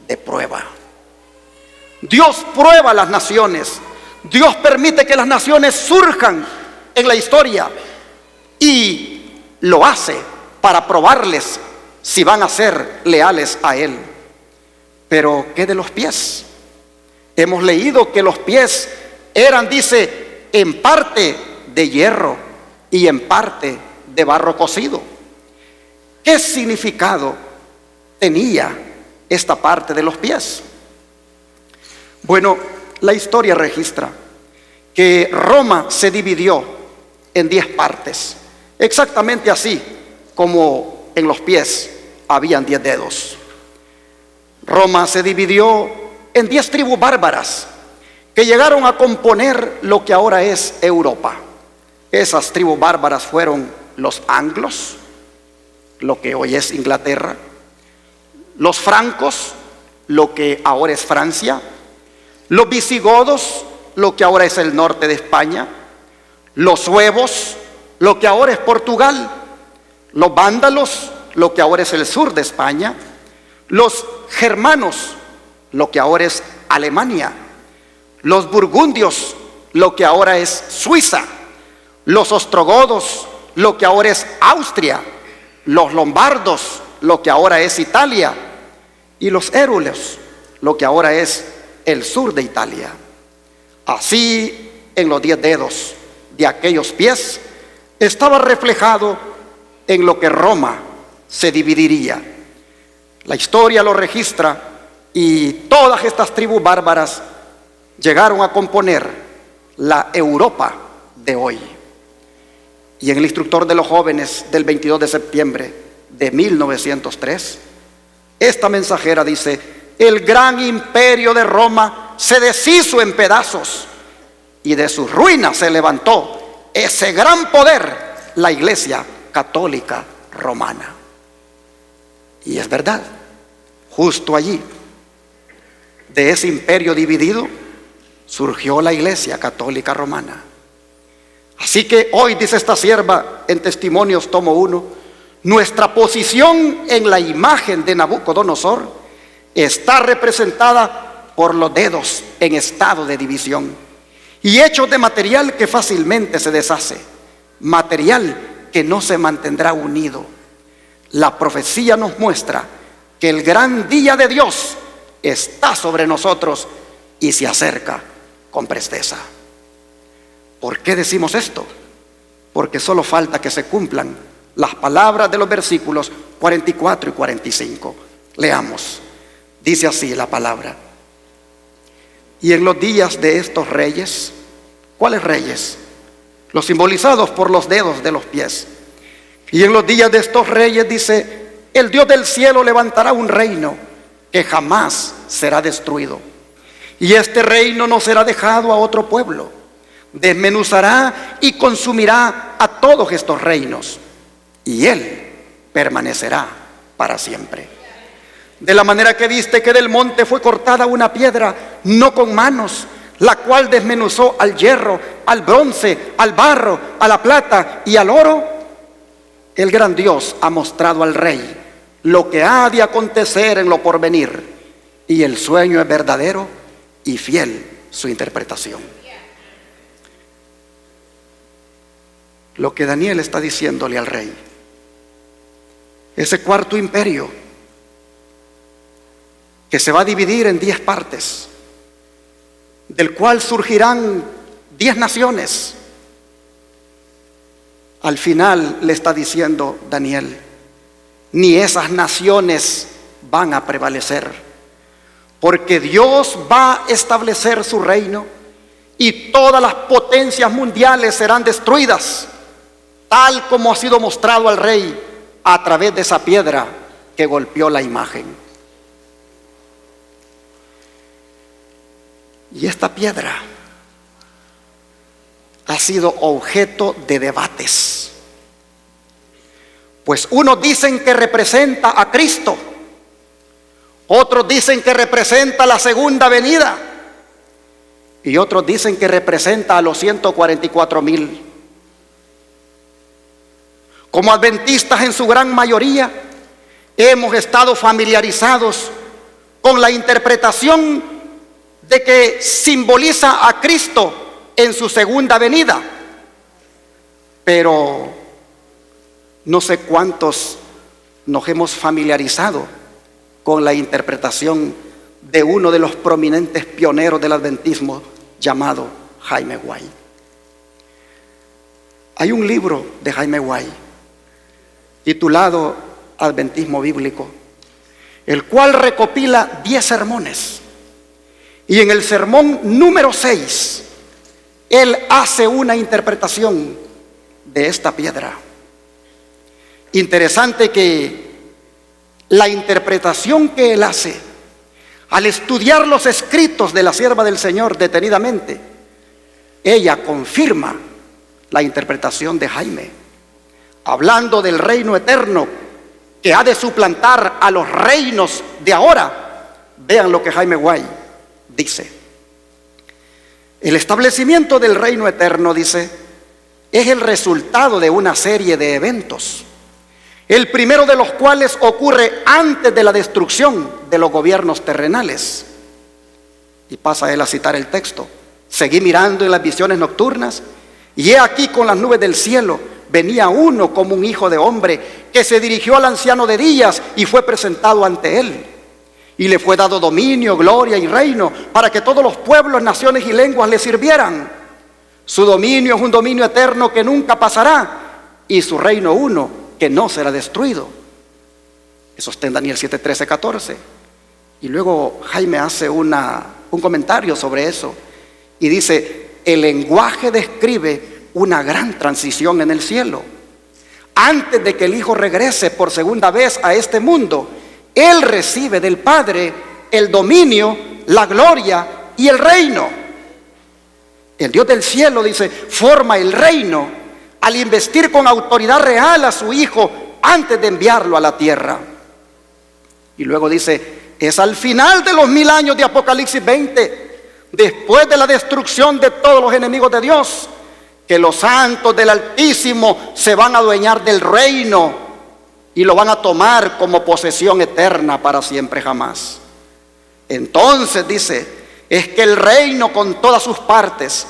de prueba. Dios prueba a las naciones. Dios permite que las naciones surjan en la historia y lo hace para probarles si van a ser leales a Él. Pero ¿qué de los pies? Hemos leído que los pies eran, dice, en parte de hierro y en parte de barro cocido. ¿Qué significado tenía esta parte de los pies? Bueno, la historia registra que Roma se dividió en 10 partes, exactamente así como en los pies habían 10 dedos. Roma se dividió en 10 tribus bárbaras que llegaron a componer lo que ahora es Europa. Esas tribus bárbaras fueron los anglos, lo que hoy es Inglaterra; los francos, lo que ahora es Francia; los visigodos, lo que ahora es el norte de España; los suevos, lo que ahora es Portugal; los vándalos, lo que ahora es el sur de España; los germanos, lo que ahora es Alemania; los burgundios, lo que ahora es Suiza; los ostrogodos, lo que ahora es Austria; los lombardos, lo que ahora es Italia; y los érules, lo que ahora es el sur de Italia. Así, en los 10 dedos de aquellos pies estaba reflejado en lo que Roma se dividiría. La historia lo registra y todas estas tribus bárbaras llegaron a componer la Europa de hoy. Y en el Instructor de los Jóvenes del 22 de septiembre de 1903, esta mensajera dice: el gran imperio de Roma se deshizo en pedazos y de sus ruinas se levantó ese gran poder, la Iglesia Católica Romana. Y es verdad, justo allí, de ese imperio dividido, surgió la Iglesia Católica Romana. Así que hoy, dice esta sierva en Testimonios tomo 1, nuestra posición en la imagen de Nabucodonosor está representada por los dedos en estado de división y hechos de material que fácilmente se deshace, material que no se mantendrá unido. La profecía nos muestra que el gran día de Dios está sobre nosotros y se acerca con presteza. ¿Por qué decimos esto? Porque solo falta que se cumplan las palabras de los versículos 44 y 45. Leamos. Dice así la palabra: y en los días de estos reyes, ¿cuáles reyes? Los simbolizados por los dedos de los pies. Y en los días de estos reyes, dice, el Dios del cielo levantará un reino que jamás será destruido. Y este reino no será dejado a otro pueblo. Desmenuzará y consumirá a todos estos reinos, y Él permanecerá para siempre. De la manera que viste que del monte fue cortada una piedra, no con manos, la cual desmenuzó al hierro, al bronce, al barro, a la plata y al oro, el gran Dios ha mostrado al rey lo que ha de acontecer en lo porvenir, y el sueño es verdadero y fiel su interpretación. Lo que Daniel está diciéndole al rey, ese cuarto imperio que se va a dividir en 10 partes, del cual surgirán 10 naciones, al final le está diciendo Daniel, ni esas naciones van a prevalecer, porque Dios va a establecer su reino y todas las potencias mundiales serán destruidas, tal como ha sido mostrado al rey a través de esa piedra que golpeó la imagen. Y esta piedra ha sido objeto de debates, pues unos dicen que representa a Cristo, otros dicen que representa la segunda venida y otros dicen que representa a los 144,000. Como adventistas, en su gran mayoría hemos estado familiarizados con la interpretación de que simboliza a Cristo en su segunda venida, pero no sé cuántos nos hemos familiarizado con la interpretación de uno de los prominentes pioneros del adventismo llamado Jaime White. Hay un libro de Jaime White titulado Adventismo Bíblico, el cual recopila 10 sermones, y en el sermón número 6 él hace una interpretación de esta piedra. Interesante que la interpretación que él hace, al estudiar los escritos de la sierva del Señor detenidamente, ella confirma la interpretación de Jaime, hablando del reino eterno que ha de suplantar a los reinos de ahora. Vean lo que Jaime White dice. El establecimiento del reino eterno, dice, es el resultado de una serie de eventos, el primero de los cuales ocurre antes de la destrucción de los gobiernos terrenales. Y pasa él a citar el texto: seguí mirando en las visiones nocturnas, y he aquí con las nubes del cielo venía uno como un hijo de hombre, que se dirigió al anciano de días y fue presentado ante él. Y le fue dado dominio, gloria y reino, para que todos los pueblos, naciones y lenguas le sirvieran. Su dominio es un dominio eterno que nunca pasará, y su reino uno que no será destruido. Eso está en Daniel 7, 13, 14. Y luego Jaime hace un comentario sobre eso y dice: el lenguaje describe una gran transición en el cielo. Antes de que el Hijo regrese por segunda vez a este mundo, Él recibe del Padre el dominio, la gloria y el reino. El Dios del cielo, dice, forma el reino al investir con autoridad real a su Hijo antes de enviarlo a la tierra. Y luego dice: es al final de los 1000 años de Apocalipsis 20, después de la destrucción de todos los enemigos de Dios, que los santos del Altísimo se van a adueñar del reino y lo van a tomar como posesión eterna para siempre jamás. Entonces, dice, es que el reino con todas sus partes,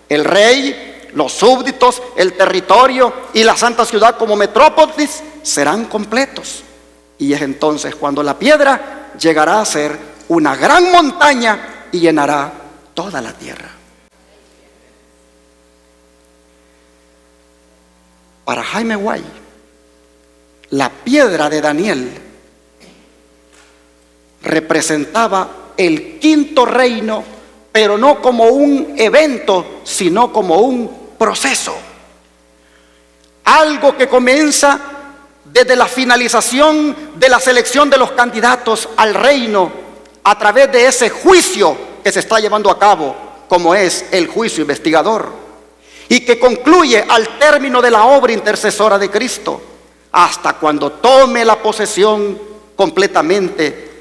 el rey, los súbditos, el territorio y la santa ciudad como metrópolis serán completos. Y es entonces cuando la piedra llegará a ser una gran montaña y llenará toda la tierra. Para Jaime White, la piedra de Daniel representaba el quinto reino, pero no como un evento, sino como un proceso. Algo que comienza desde la finalización de la selección de los candidatos al reino, a través de ese juicio que se está llevando a cabo, como es el juicio investigador, y que concluye al término de la obra intercesora de Cristo, hasta cuando tome la posesión completamente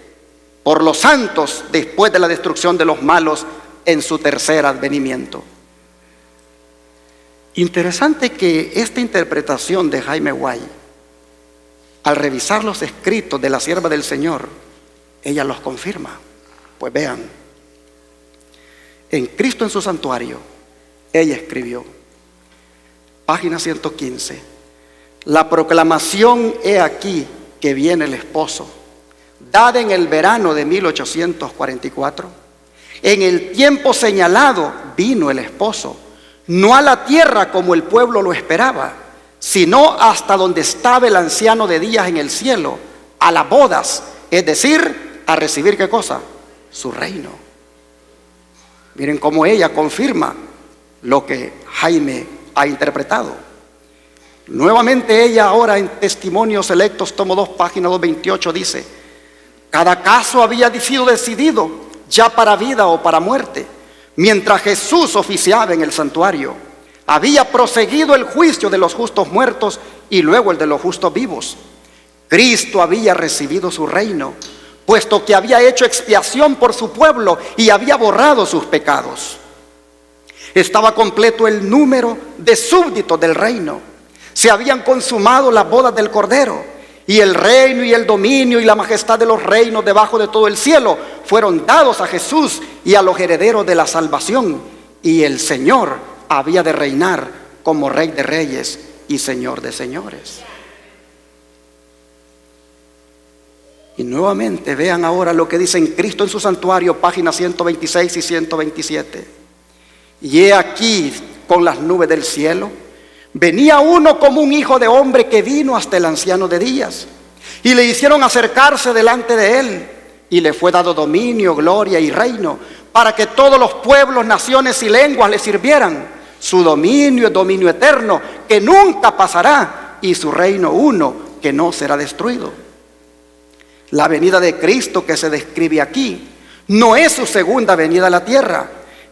por los santos después de la destrucción de los malos en su tercer advenimiento. Interesante que esta interpretación de Jaime White, al revisar los escritos de la sierva del Señor, ella los confirma. Pues vean, en Cristo en su santuario, ella escribió, página 115, la proclamación he aquí que viene el esposo, dada en el verano de 1844. En el tiempo señalado vino el esposo, no a la tierra como el pueblo lo esperaba, sino hasta donde estaba el anciano de días en el cielo, a las bodas, es decir, a recibir ¿qué cosa? Su reino. Miren cómo ella confirma lo que Jaime ha interpretado. Nuevamente ella ahora en Testimonios Selectos, tomo 2, página 228, dice, cada caso había sido decidido ya para vida o para muerte. Mientras Jesús oficiaba en el santuario, había proseguido el juicio de los justos muertos y luego el de los justos vivos. Cristo había recibido su reino, puesto que había hecho expiación por su pueblo y había borrado sus pecados. Estaba completo el número de súbditos del reino. Se habían consumado las bodas del Cordero, y el reino y el dominio y la majestad de los reinos debajo de todo el cielo fueron dados a Jesús y a los herederos de la salvación, y el Señor había de reinar como Rey de reyes y Señor de señores. Y nuevamente vean ahora lo que dice en Cristo en su santuario, páginas 126 y 127. Y he aquí con las nubes del cielo venía uno como un hijo de hombre que vino hasta el anciano de días, y le hicieron acercarse delante de él, y le fue dado dominio, gloria y reino, para que todos los pueblos, naciones y lenguas le sirvieran. Su dominio es dominio eterno, que nunca pasará, y su reino uno, que no será destruido. La venida de Cristo que se describe aquí no es su segunda venida a la tierra.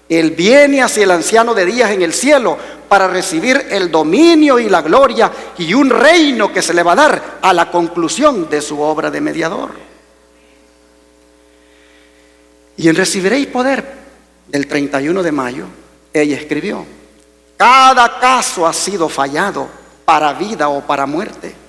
Él viene hacia el anciano de días en el cielo para recibir el dominio y la gloria y un reino que se le va a dar a la conclusión de su obra de mediador. Y en Recibiréis poder del 31 de mayo, ella escribió, cada caso ha sido fallado para vida o para muerte.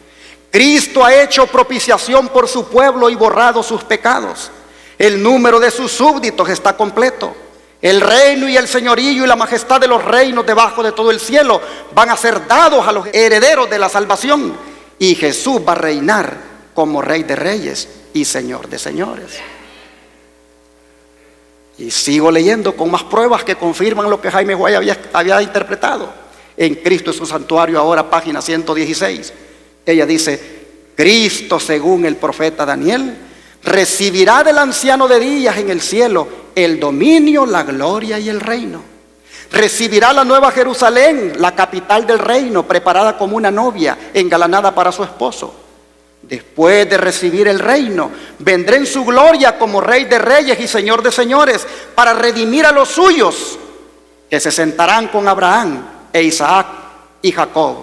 Cristo ha hecho propiciación por su pueblo y borrado sus pecados. El número de sus súbditos está completo. El reino y el señorío y la majestad de los reinos debajo de todo el cielo van a ser dados a los herederos de la salvación. Y Jesús va a reinar como Rey de reyes y Señor de señores. Y sigo leyendo con más pruebas que confirman lo que Jaime Guay había interpretado. En Cristo en su santuario, ahora página 116. Ella dice, Cristo, según el profeta Daniel, recibirá del anciano de días en el cielo el dominio, la gloria y el reino. Recibirá la nueva Jerusalén, la capital del reino, preparada como una novia, engalanada para su esposo. Después de recibir el reino, vendrá en su gloria como Rey de reyes y Señor de señores, para redimir a los suyos, que se sentarán con Abraham e Isaac y Jacob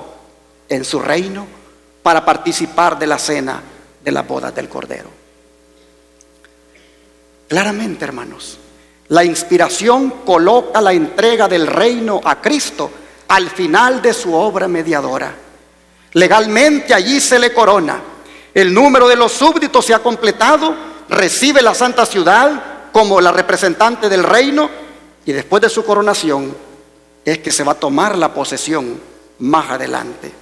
en su reino, para participar de la cena de las bodas del Cordero. Claramente, hermanos, la inspiración coloca la entrega del reino a Cristo al final de su obra mediadora. Legalmente allí se le corona. El número de los súbditos se ha completado, recibe la santa ciudad como la representante del reino, y después de su coronación es que se va a tomar la posesión más adelante.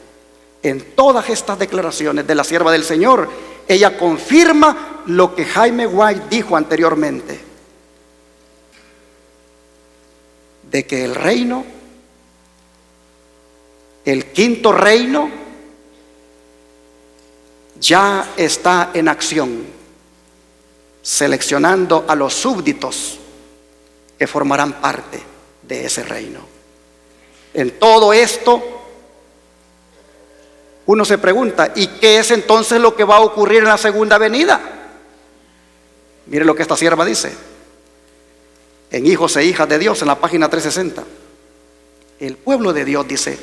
En todas estas declaraciones de la sierva del Señor, ella confirma lo que Jaime White dijo anteriormente, de que el reino, el quinto reino, ya está en acción, seleccionando a los súbditos que formarán parte de ese reino. En todo esto, uno se pregunta, ¿y qué es entonces lo que va a ocurrir en la segunda venida? Mire lo que esta sierva dice en Hijos e Hijas de Dios, en la página 360. El pueblo de Dios, dice,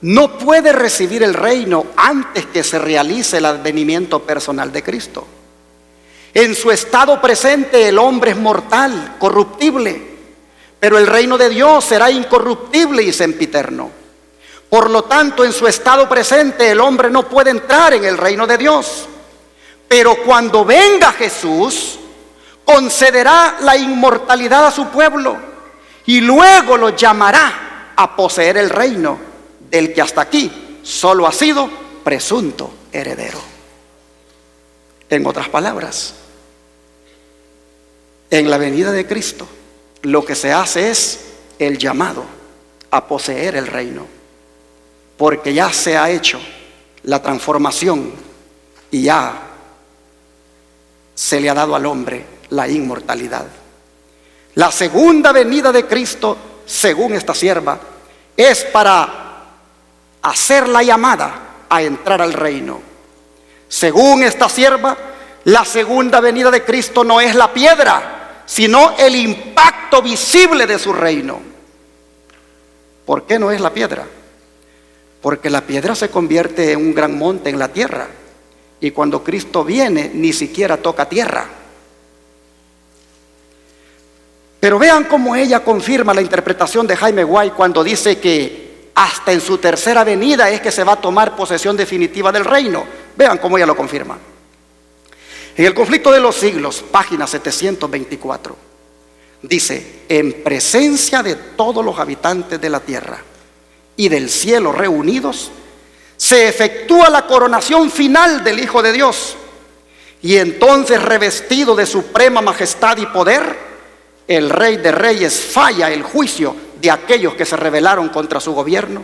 no puede recibir el reino antes que se realice el advenimiento personal de Cristo. En su estado presente el hombre es mortal, corruptible, pero el reino de Dios será incorruptible y sempiterno. Por lo tanto, en su estado presente el hombre no puede entrar en el reino de Dios. Pero cuando venga Jesús, concederá la inmortalidad a su pueblo y luego lo llamará a poseer el reino del que hasta aquí solo ha sido presunto heredero. En otras palabras, en la venida de Cristo, lo que se hace es el llamado a poseer el reino, porque ya se ha hecho la transformación y ya se le ha dado al hombre la inmortalidad. La segunda venida de Cristo, según esta sierva, es para hacer la llamada a entrar al reino. Según esta sierva, la segunda venida de Cristo no es la piedra, sino el impacto visible de su reino. ¿Por qué no es la piedra? Porque la piedra se convierte en un gran monte en la tierra, y cuando Cristo viene ni siquiera toca tierra. Pero vean cómo ella confirma la interpretación de Jaime White cuando dice que hasta en su tercera venida es que se va a tomar posesión definitiva del reino. Vean cómo ella lo confirma. En el conflicto de los siglos, página 724, dice: en presencia de todos los habitantes de la tierra y del cielo reunidos, se efectúa la coronación final del Hijo de Dios, y entonces, revestido de suprema majestad y poder, el Rey de Reyes falla el juicio de aquellos que se rebelaron contra su gobierno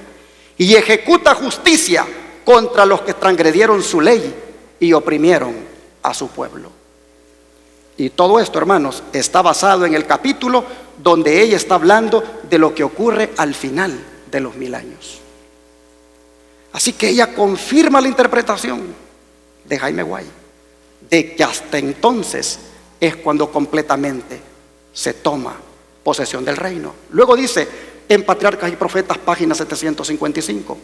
y ejecuta justicia contra los que transgredieron su ley y oprimieron a su pueblo. Y todo esto, hermanos, está basado en el capítulo donde ella está hablando de lo que ocurre al final de los 1000 años. Así que ella confirma la interpretación de Jaime White, de que hasta entonces es cuando completamente se toma posesión del reino. Luego dice en Patriarcas y Profetas, página 755,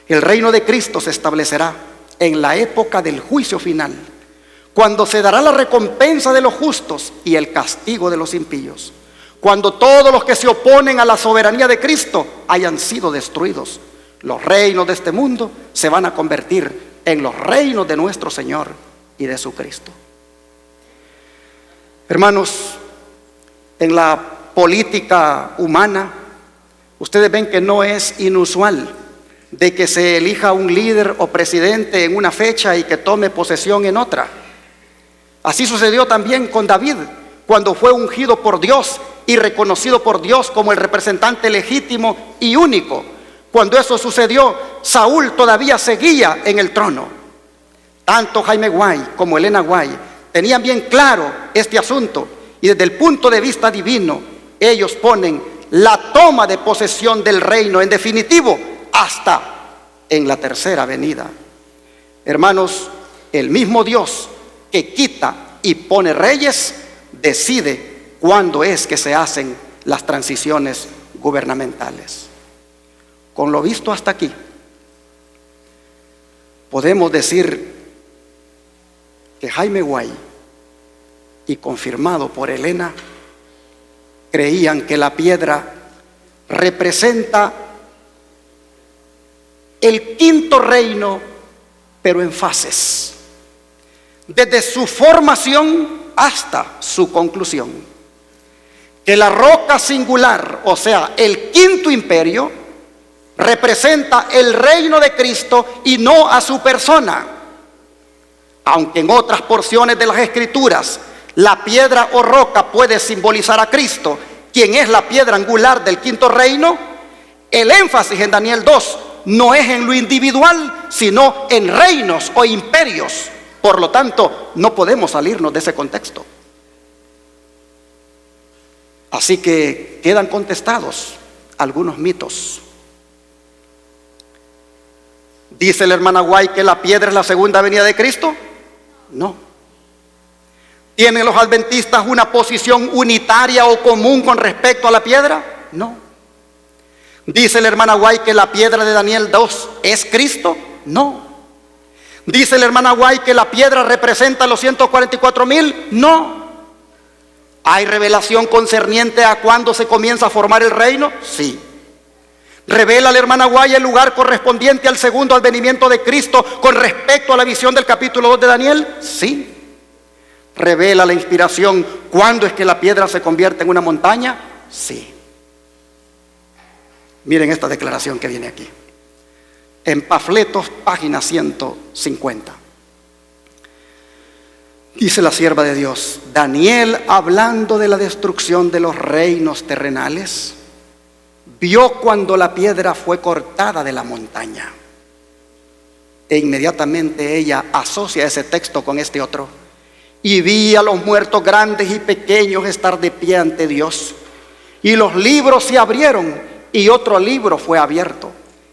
el reino de Cristo se establecerá en la época del juicio final, cuando se dará la recompensa de los justos y el castigo de los impíos, cuando todos los que se oponen a la soberanía de Cristo hayan sido destruidos. Los reinos de este mundo se van a convertir en los reinos de nuestro Señor y de su Cristo. Hermanos, en la política humana, ustedes ven que no es inusual de que se elija un líder o presidente en una fecha y que tome posesión en otra. Así sucedió también con David, cuando fue ungido por Dios y reconocido por Dios como el representante legítimo y único. Cuando eso sucedió, Saúl todavía seguía en el trono. Tanto Jaime White como Elena White tenían bien claro este asunto, y desde el punto de vista divino, ellos ponen la toma de posesión del reino en definitivo hasta en la tercera venida. Hermanos, el mismo Dios que quita y pone reyes decide cuándo es que se hacen las transiciones gubernamentales. Con lo visto hasta aquí, podemos decir que Jaime White, y confirmado por Elena, creían que la piedra representa el quinto reino, pero en fases, desde su formación hasta su conclusión. Que la roca singular, o sea, el quinto imperio, representa el reino de Cristo y no a su persona. Aunque en otras porciones de las Escrituras la piedra o roca puede simbolizar a Cristo, quien es la piedra angular del quinto reino, el énfasis en Daniel 2 no es en lo individual, sino en reinos o imperios. Por lo tanto, no podemos salirnos de ese contexto. Así que quedan contestados algunos mitos. ¿Dice la hermana White que la piedra es la segunda venida de Cristo? No. ¿Tienen los adventistas una posición unitaria o común con respecto a la piedra? No. ¿Dice la hermana White que la piedra de Daniel 2 es Cristo? No. ¿Dice la hermana White que la piedra representa a los 144,000? No. ¿Hay revelación concerniente a cuándo se comienza a formar el reino? Sí. ¿Revela la hermana White el lugar correspondiente al segundo advenimiento de Cristo con respecto a la visión del capítulo 2 de Daniel? Sí. ¿Revela la inspiración cuándo es que la piedra se convierte en una montaña? Sí. Miren esta declaración que viene aquí. En Panfletos, página 150. Dice la sierva de Dios: Daniel, hablando de la destrucción de los reinos terrenales, vio cuando la piedra fue cortada de la montaña. E inmediatamente ella asocia ese texto con este otro. Y vi a los muertos grandes y pequeños estar de pie ante Dios. Y los libros se abrieron, y otro libro fue abierto,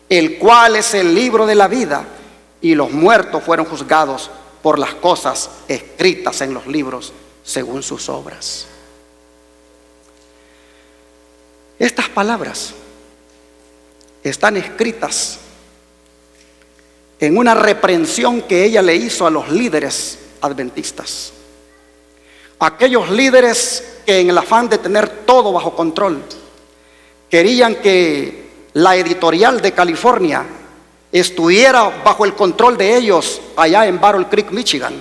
el cual es el libro de la vida. Y los muertos fueron juzgados por las cosas escritas en los libros según sus obras. Estas palabras están escritas en una reprensión que ella le hizo a los líderes adventistas. Aquellos líderes que, en el afán de tener todo bajo control, querían que la editorial de California estuviera bajo el control de ellos allá en Battle Creek, Michigan.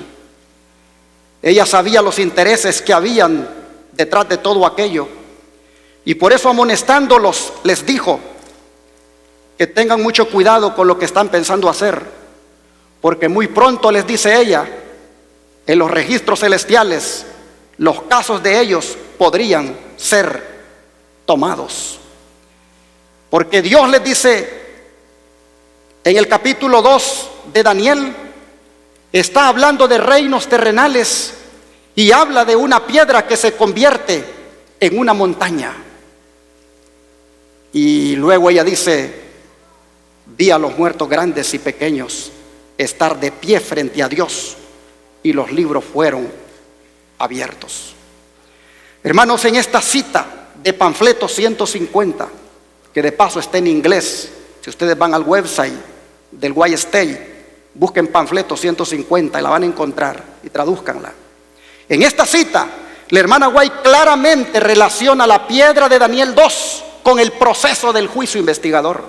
Ella sabía los intereses que habían detrás de todo aquello, y por eso, amonestándolos, les dijo que tengan mucho cuidado con lo que están pensando hacer, porque muy pronto, les dice ella, en los registros celestiales, los casos de ellos podrían ser tomados. Porque Dios les dice en el capítulo 2 de Daniel, está hablando de reinos terrenales y habla de una piedra que se convierte en una montaña. Y luego ella dice: vi a los muertos grandes y pequeños estar de pie frente a Dios, y los libros fueron abiertos. Hermanos, en esta cita de Panfletos 150, que de paso está en inglés, si ustedes van al website del YST, busquen Panfletos 150 y la van a encontrar, y tradúzcanla. En esta cita, la hermana White claramente relaciona la piedra de Daniel 2 con el proceso del juicio investigador.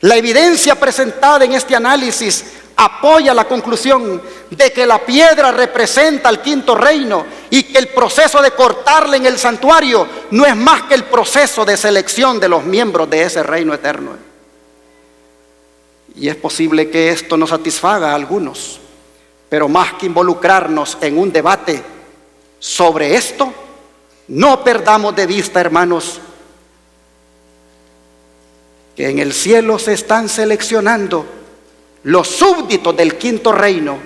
La evidencia presentada en este análisis apoya la conclusión de que la piedra representa al quinto reino y que el proceso de cortarla en el santuario no es más que el proceso de selección de los miembros de ese reino eterno. Y es posible que esto no satisfaga a algunos, pero más que involucrarnos en un debate sobre esto, no perdamos de vista, hermanos, que en el cielo se están seleccionando los súbditos del quinto reino,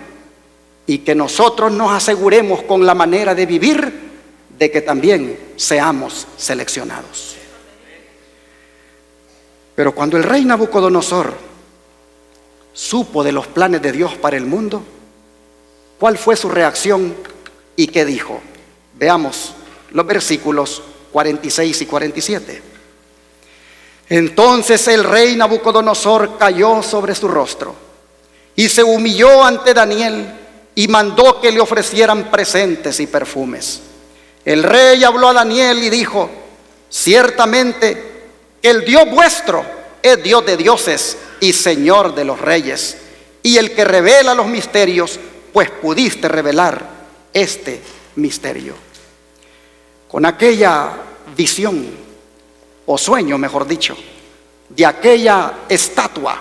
y que nosotros nos aseguremos con la manera de vivir de que también seamos seleccionados. Pero cuando el rey Nabucodonosor supo de los planes de Dios para el mundo, ¿cuál fue su reacción y qué dijo? Veamos los versículos 46 y 47. Entonces el rey Nabucodonosor cayó sobre su rostro y se humilló ante Daniel y mandó que le ofrecieran presentes y perfumes. El rey habló a Daniel y dijo: ciertamente que el Dios vuestro es Dios de dioses y Señor de los reyes, y el que revela los misterios, pues pudiste revelar este misterio. Con aquella visión, o sueño mejor dicho, de aquella estatua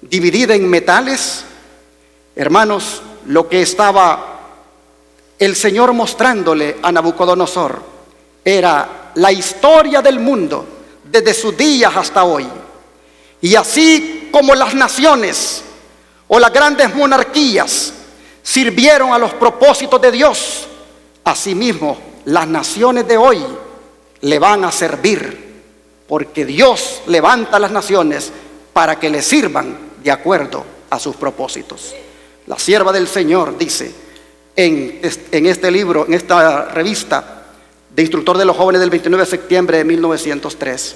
dividida en metales, hermanos, lo que estaba el Señor mostrándole a Nabucodonosor era la historia del mundo desde sus días hasta hoy. Y así como las naciones o las grandes monarquías sirvieron a los propósitos de Dios, asimismo las naciones de hoy le van a servir, porque Dios levanta a las naciones para que le sirvan de acuerdo a sus propósitos. La sierva del Señor dice en este libro, en esta revista de Instructor de los Jóvenes del 29 de septiembre de 1903,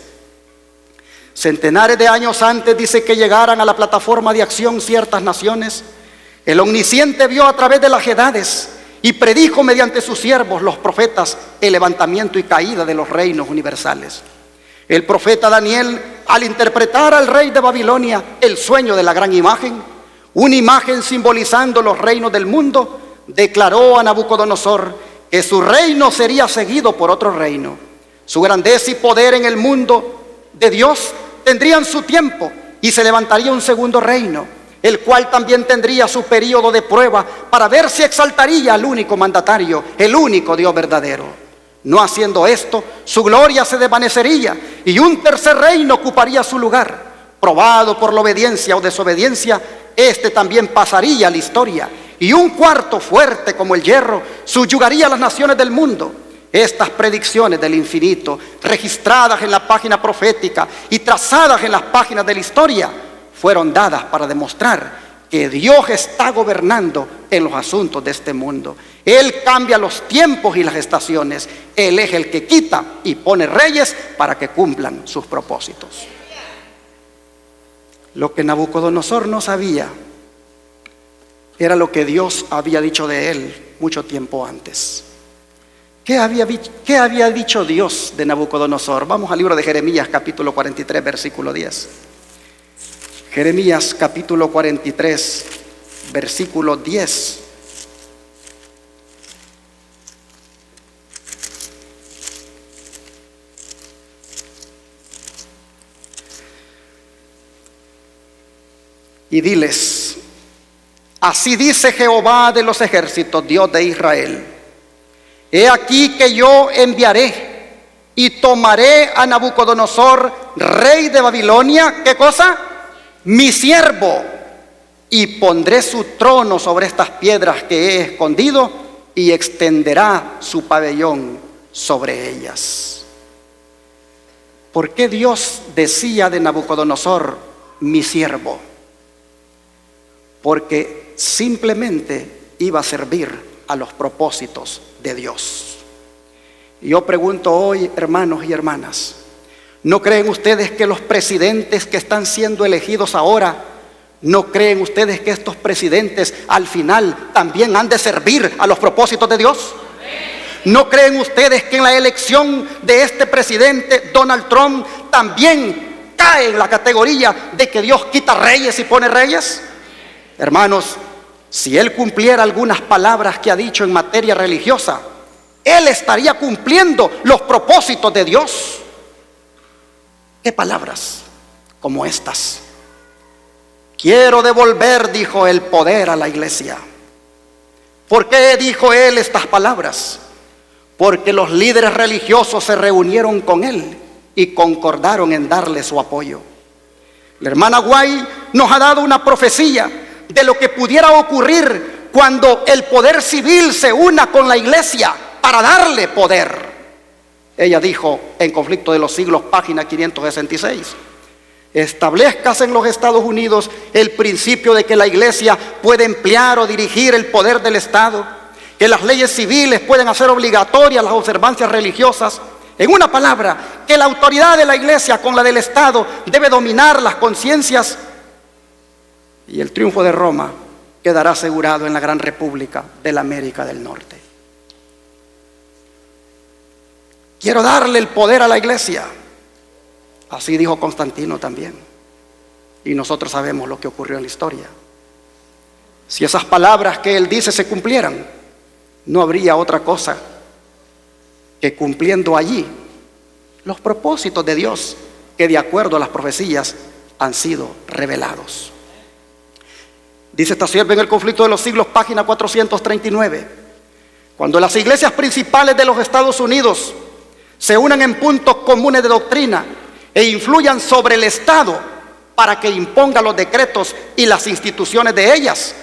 centenares de años antes, dice, que llegaran a la plataforma de acción ciertas naciones, el Omnisciente vio a través de las edades y predijo mediante sus siervos, los profetas, el levantamiento y caída de los reinos universales. El profeta Daniel, al interpretar al rey de Babilonia el sueño de la gran imagen, una imagen simbolizando los reinos del mundo, declaró a Nabucodonosor que su reino sería seguido por otro reino. Su grandeza y poder en el mundo de Dios tendrían su tiempo y se levantaría un segundo reino, el cual también tendría su período de prueba para ver si exaltaría al único mandatario, el único Dios verdadero. No haciendo esto, su gloria se desvanecería y un tercer reino ocuparía su lugar. Probado por la obediencia o desobediencia, este también pasaría a la historia. Y un cuarto, fuerte como el hierro, subyugaría a las naciones del mundo. Estas predicciones del infinito, registradas en la página profética y trazadas en las páginas de la historia, fueron dadas para demostrar que Dios está gobernando en los asuntos de este mundo. Él cambia los tiempos y las estaciones. Él es el que quita y pone reyes para que cumplan sus propósitos. Lo que Nabucodonosor no sabía era lo que Dios había dicho de él mucho tiempo antes. ¿Qué había dicho Dios de Nabucodonosor? Vamos al libro de Jeremías, capítulo 43, versículo 10. Jeremías, capítulo 43, versículo 10. Y diles: así dice Jehová de los ejércitos, Dios de Israel: he aquí que yo enviaré y tomaré a Nabucodonosor, rey de Babilonia, ¿qué cosa? Mi siervo, y pondré su trono sobre estas piedras que he escondido, y extenderá su pabellón sobre ellas. ¿Por qué Dios decía de Nabucodonosor, mi siervo? Porque simplemente iba a servir a los propósitos de Dios. Y yo pregunto hoy, hermanos y hermanas, ¿no creen ustedes que los presidentes que están siendo elegidos ahora, no creen ustedes que estos presidentes al final también han de servir a los propósitos de Dios? ¿No creen ustedes que en la elección de este presidente, Donald Trump, también cae en la categoría de que Dios quita reyes y pone reyes? Hermanos, si él cumpliera algunas palabras que ha dicho en materia religiosa, él estaría cumpliendo los propósitos de Dios. ¿Qué palabras? Como estas: quiero devolver, dijo, el poder a la iglesia. ¿Por qué dijo él estas palabras? Porque los líderes religiosos se reunieron con él y concordaron en darle su apoyo. La hermana White nos ha dado una profecía de lo que pudiera ocurrir cuando el poder civil se una con la iglesia para darle poder. Ella dijo en Conflicto de los Siglos, página 566: establezcase en los Estados Unidos el principio de que la iglesia puede emplear o dirigir el poder del Estado, que las leyes civiles pueden hacer obligatorias las observancias religiosas. En una palabra, que la autoridad de la iglesia con la del Estado debe dominar las conciencias, y el triunfo de Roma quedará asegurado en la gran república de la América del Norte. Quiero darle el poder a la iglesia. Así dijo Constantino también. Y nosotros sabemos lo que ocurrió en la historia. Si esas palabras que él dice se cumplieran, no habría otra cosa que cumpliendo allí los propósitos de Dios que de acuerdo a las profecías han sido revelados. Dice esta sierva en el Conflicto de los Siglos, página 439: cuando las iglesias principales de los Estados Unidos se unan en puntos comunes de doctrina e influyan sobre el Estado para que imponga los decretos y las instituciones de ellas,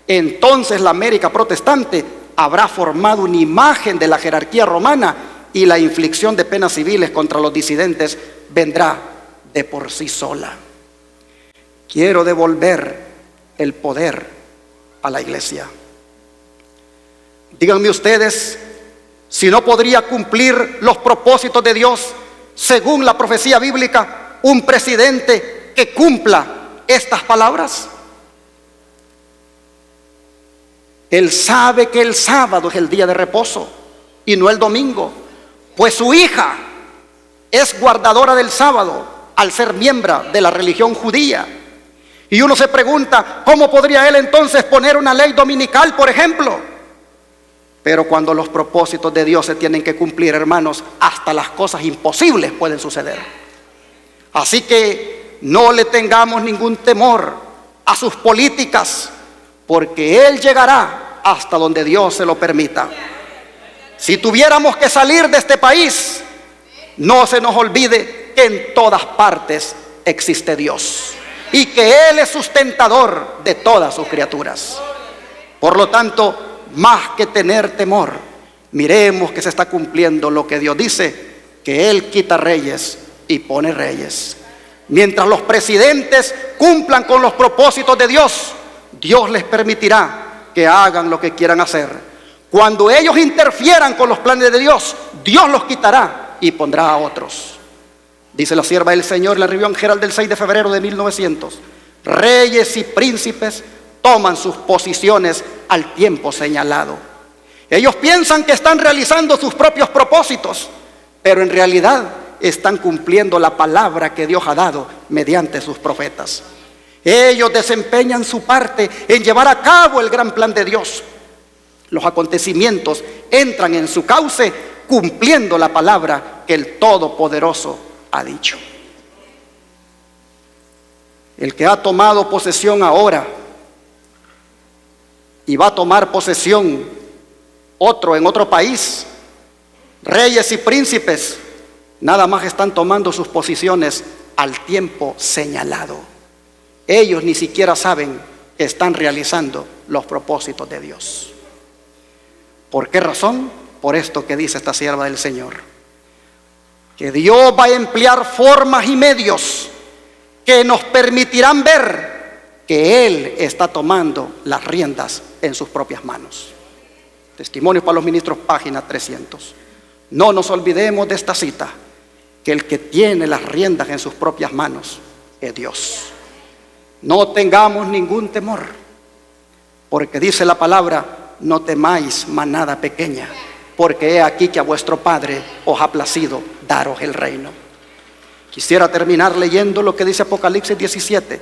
entonces la América protestante habrá formado una imagen de la jerarquía romana y la inflicción de penas civiles contra los disidentes vendrá de por sí sola. Quiero devolver el poder a la iglesia. Díganme ustedes si no podría cumplir los propósitos de Dios según la profecía bíblica un presidente que cumpla estas palabras. Él sabe que el sábado es el día de reposo y no el domingo, pues su hija es guardadora del sábado al ser miembro de la religión judía. Y uno se pregunta, ¿cómo podría él entonces poner una ley dominical, por ejemplo? Pero cuando los propósitos de Dios se tienen que cumplir, hermanos, hasta las cosas imposibles pueden suceder. Así que no le tengamos ningún temor a sus políticas, porque Él llegará hasta donde Dios se lo permita. Si tuviéramos que salir de este país, no se nos olvide que en todas partes existe Dios y que Él es sustentador de todas sus criaturas. Por lo tanto, más que tener temor, miremos que se está cumpliendo lo que Dios dice, que Él quita reyes y pone reyes. Mientras los presidentes cumplan con los propósitos de Dios, Dios les permitirá que hagan lo que quieran hacer. Cuando ellos interfieran con los planes de Dios, Dios los quitará y pondrá a otros. Dice la sierva del Señor en la Review Herald del 6 de febrero de 1900. Reyes y príncipes toman sus posiciones al tiempo señalado. Ellos piensan que están realizando sus propios propósitos, pero en realidad están cumpliendo la palabra que Dios ha dado mediante sus profetas. Ellos desempeñan su parte en llevar a cabo el gran plan de Dios. Los acontecimientos entran en su cauce cumpliendo la palabra que el Todopoderoso ha dicho. El que ha tomado posesión ahora y va a tomar posesión otro en otro país, reyes y príncipes, nada más están tomando sus posiciones al tiempo señalado. Ellos ni siquiera saben que están realizando los propósitos de Dios. ¿Por qué razón? Por esto que dice esta sierva del Señor, que Dios va a emplear formas y medios que nos permitirán ver que Él está tomando las riendas en sus propias manos. Testimonios para los Ministros, página 300. No nos olvidemos de esta cita, que el que tiene las riendas en sus propias manos es Dios. No tengamos ningún temor, porque dice la palabra: no temáis, manada pequeña, porque he aquí que a vuestro Padre os ha placido daros el reino. Quisiera terminar leyendo lo que dice Apocalipsis 17,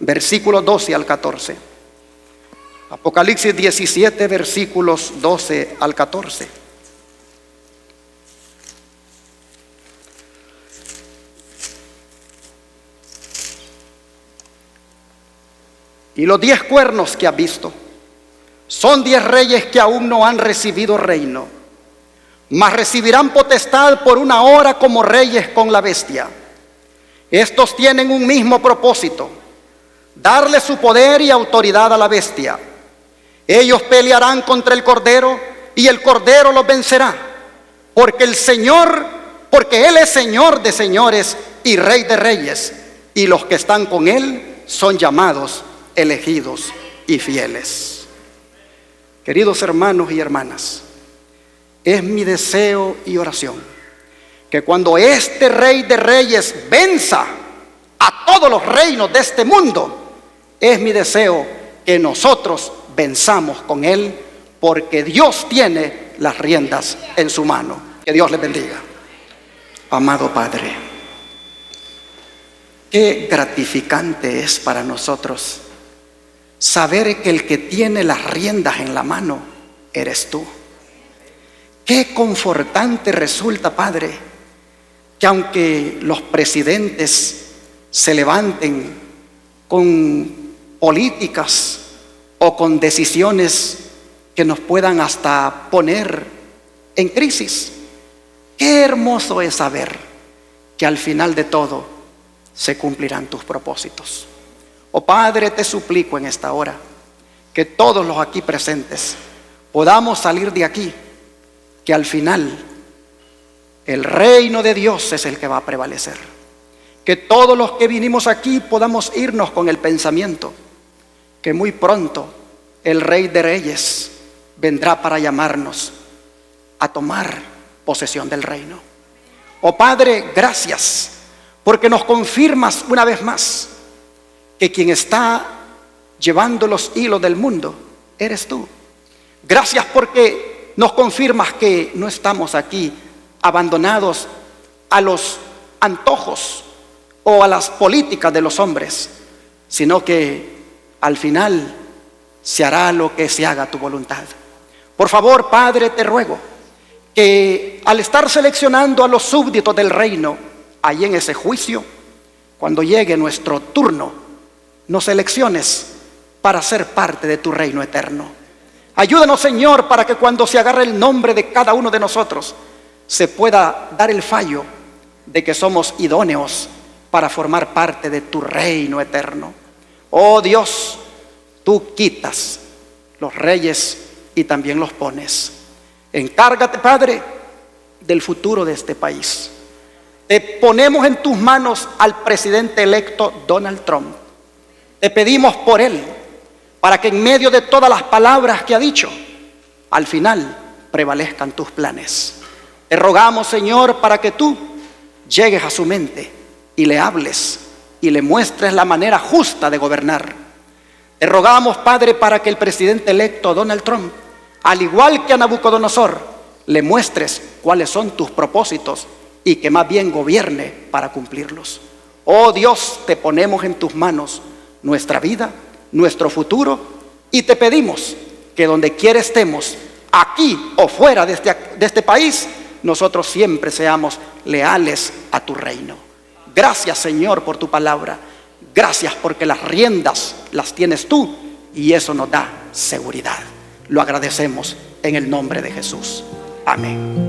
versículos 12 al 14. Apocalipsis 17, versículos 12 al 14. Y los 10 cuernos que has visto son 10 reyes que aún no han recibido reino, mas recibirán potestad por una hora como reyes con la bestia. Estos tienen un mismo propósito: darle su poder y autoridad a la bestia. Ellos pelearán contra el Cordero y el Cordero los vencerá, porque Él es Señor de señores y Rey de reyes, y los que están con Él son llamados, elegidos y fieles. Queridos hermanos y hermanas, es mi deseo y oración que cuando este Rey de reyes venza a todos los reinos de este mundo, es mi deseo que nosotros venzamos con Él, porque Dios tiene las riendas en su mano. Que Dios les bendiga. Amado Padre, qué gratificante es para nosotros saber que el que tiene las riendas en la mano eres tú. Qué confortante resulta, Padre, que aunque los presidentes se levanten con políticas o con decisiones que nos puedan hasta poner en crisis, qué hermoso es saber que al final de todo se cumplirán tus propósitos. Oh Padre, te suplico en esta hora que todos los aquí presentes podamos salir de aquí, que al final el reino de Dios es el que va a prevalecer. Que todos los que vinimos aquí podamos irnos con el pensamiento que muy pronto el Rey de Reyes vendrá para llamarnos a tomar posesión del reino. Oh Padre, gracias, porque nos confirmas una vez más que quien está llevando los hilos del mundo eres tú. Gracias porque nos confirmas que no estamos aquí abandonados a los antojos o a las políticas de los hombres, sino que al final se hará lo que se haga tu voluntad. Por favor, Padre, te ruego que al estar seleccionando a los súbditos del reino, ahí en ese juicio, cuando llegue nuestro turno, nos selecciones para ser parte de tu reino eterno. Ayúdanos, Señor, para que cuando se agarre el nombre de cada uno de nosotros, se pueda dar el fallo de que somos idóneos para formar parte de tu reino eterno. Oh Dios, tú quitas los reyes y también los pones. Encárgate, Padre, del futuro de este país. Te ponemos en tus manos al presidente electo Donald Trump. Te pedimos por él, para que en medio de todas las palabras que ha dicho, al final prevalezcan tus planes. Te rogamos, Señor, para que tú llegues a su mente y le hables y le muestres la manera justa de gobernar. Te rogamos, Padre, para que el presidente electo Donald Trump, al igual que a Nabucodonosor, le muestres cuáles son tus propósitos y que más bien gobierne para cumplirlos. Oh Dios, te ponemos en tus manos nuestra vida, nuestro futuro, y te pedimos que donde quiera estemos, aquí o fuera de este país, nosotros siempre seamos leales a tu reino. Gracias, Señor, por tu palabra. Gracias porque las riendas las tienes tú y eso nos da seguridad. Lo agradecemos en el nombre de Jesús. Amén.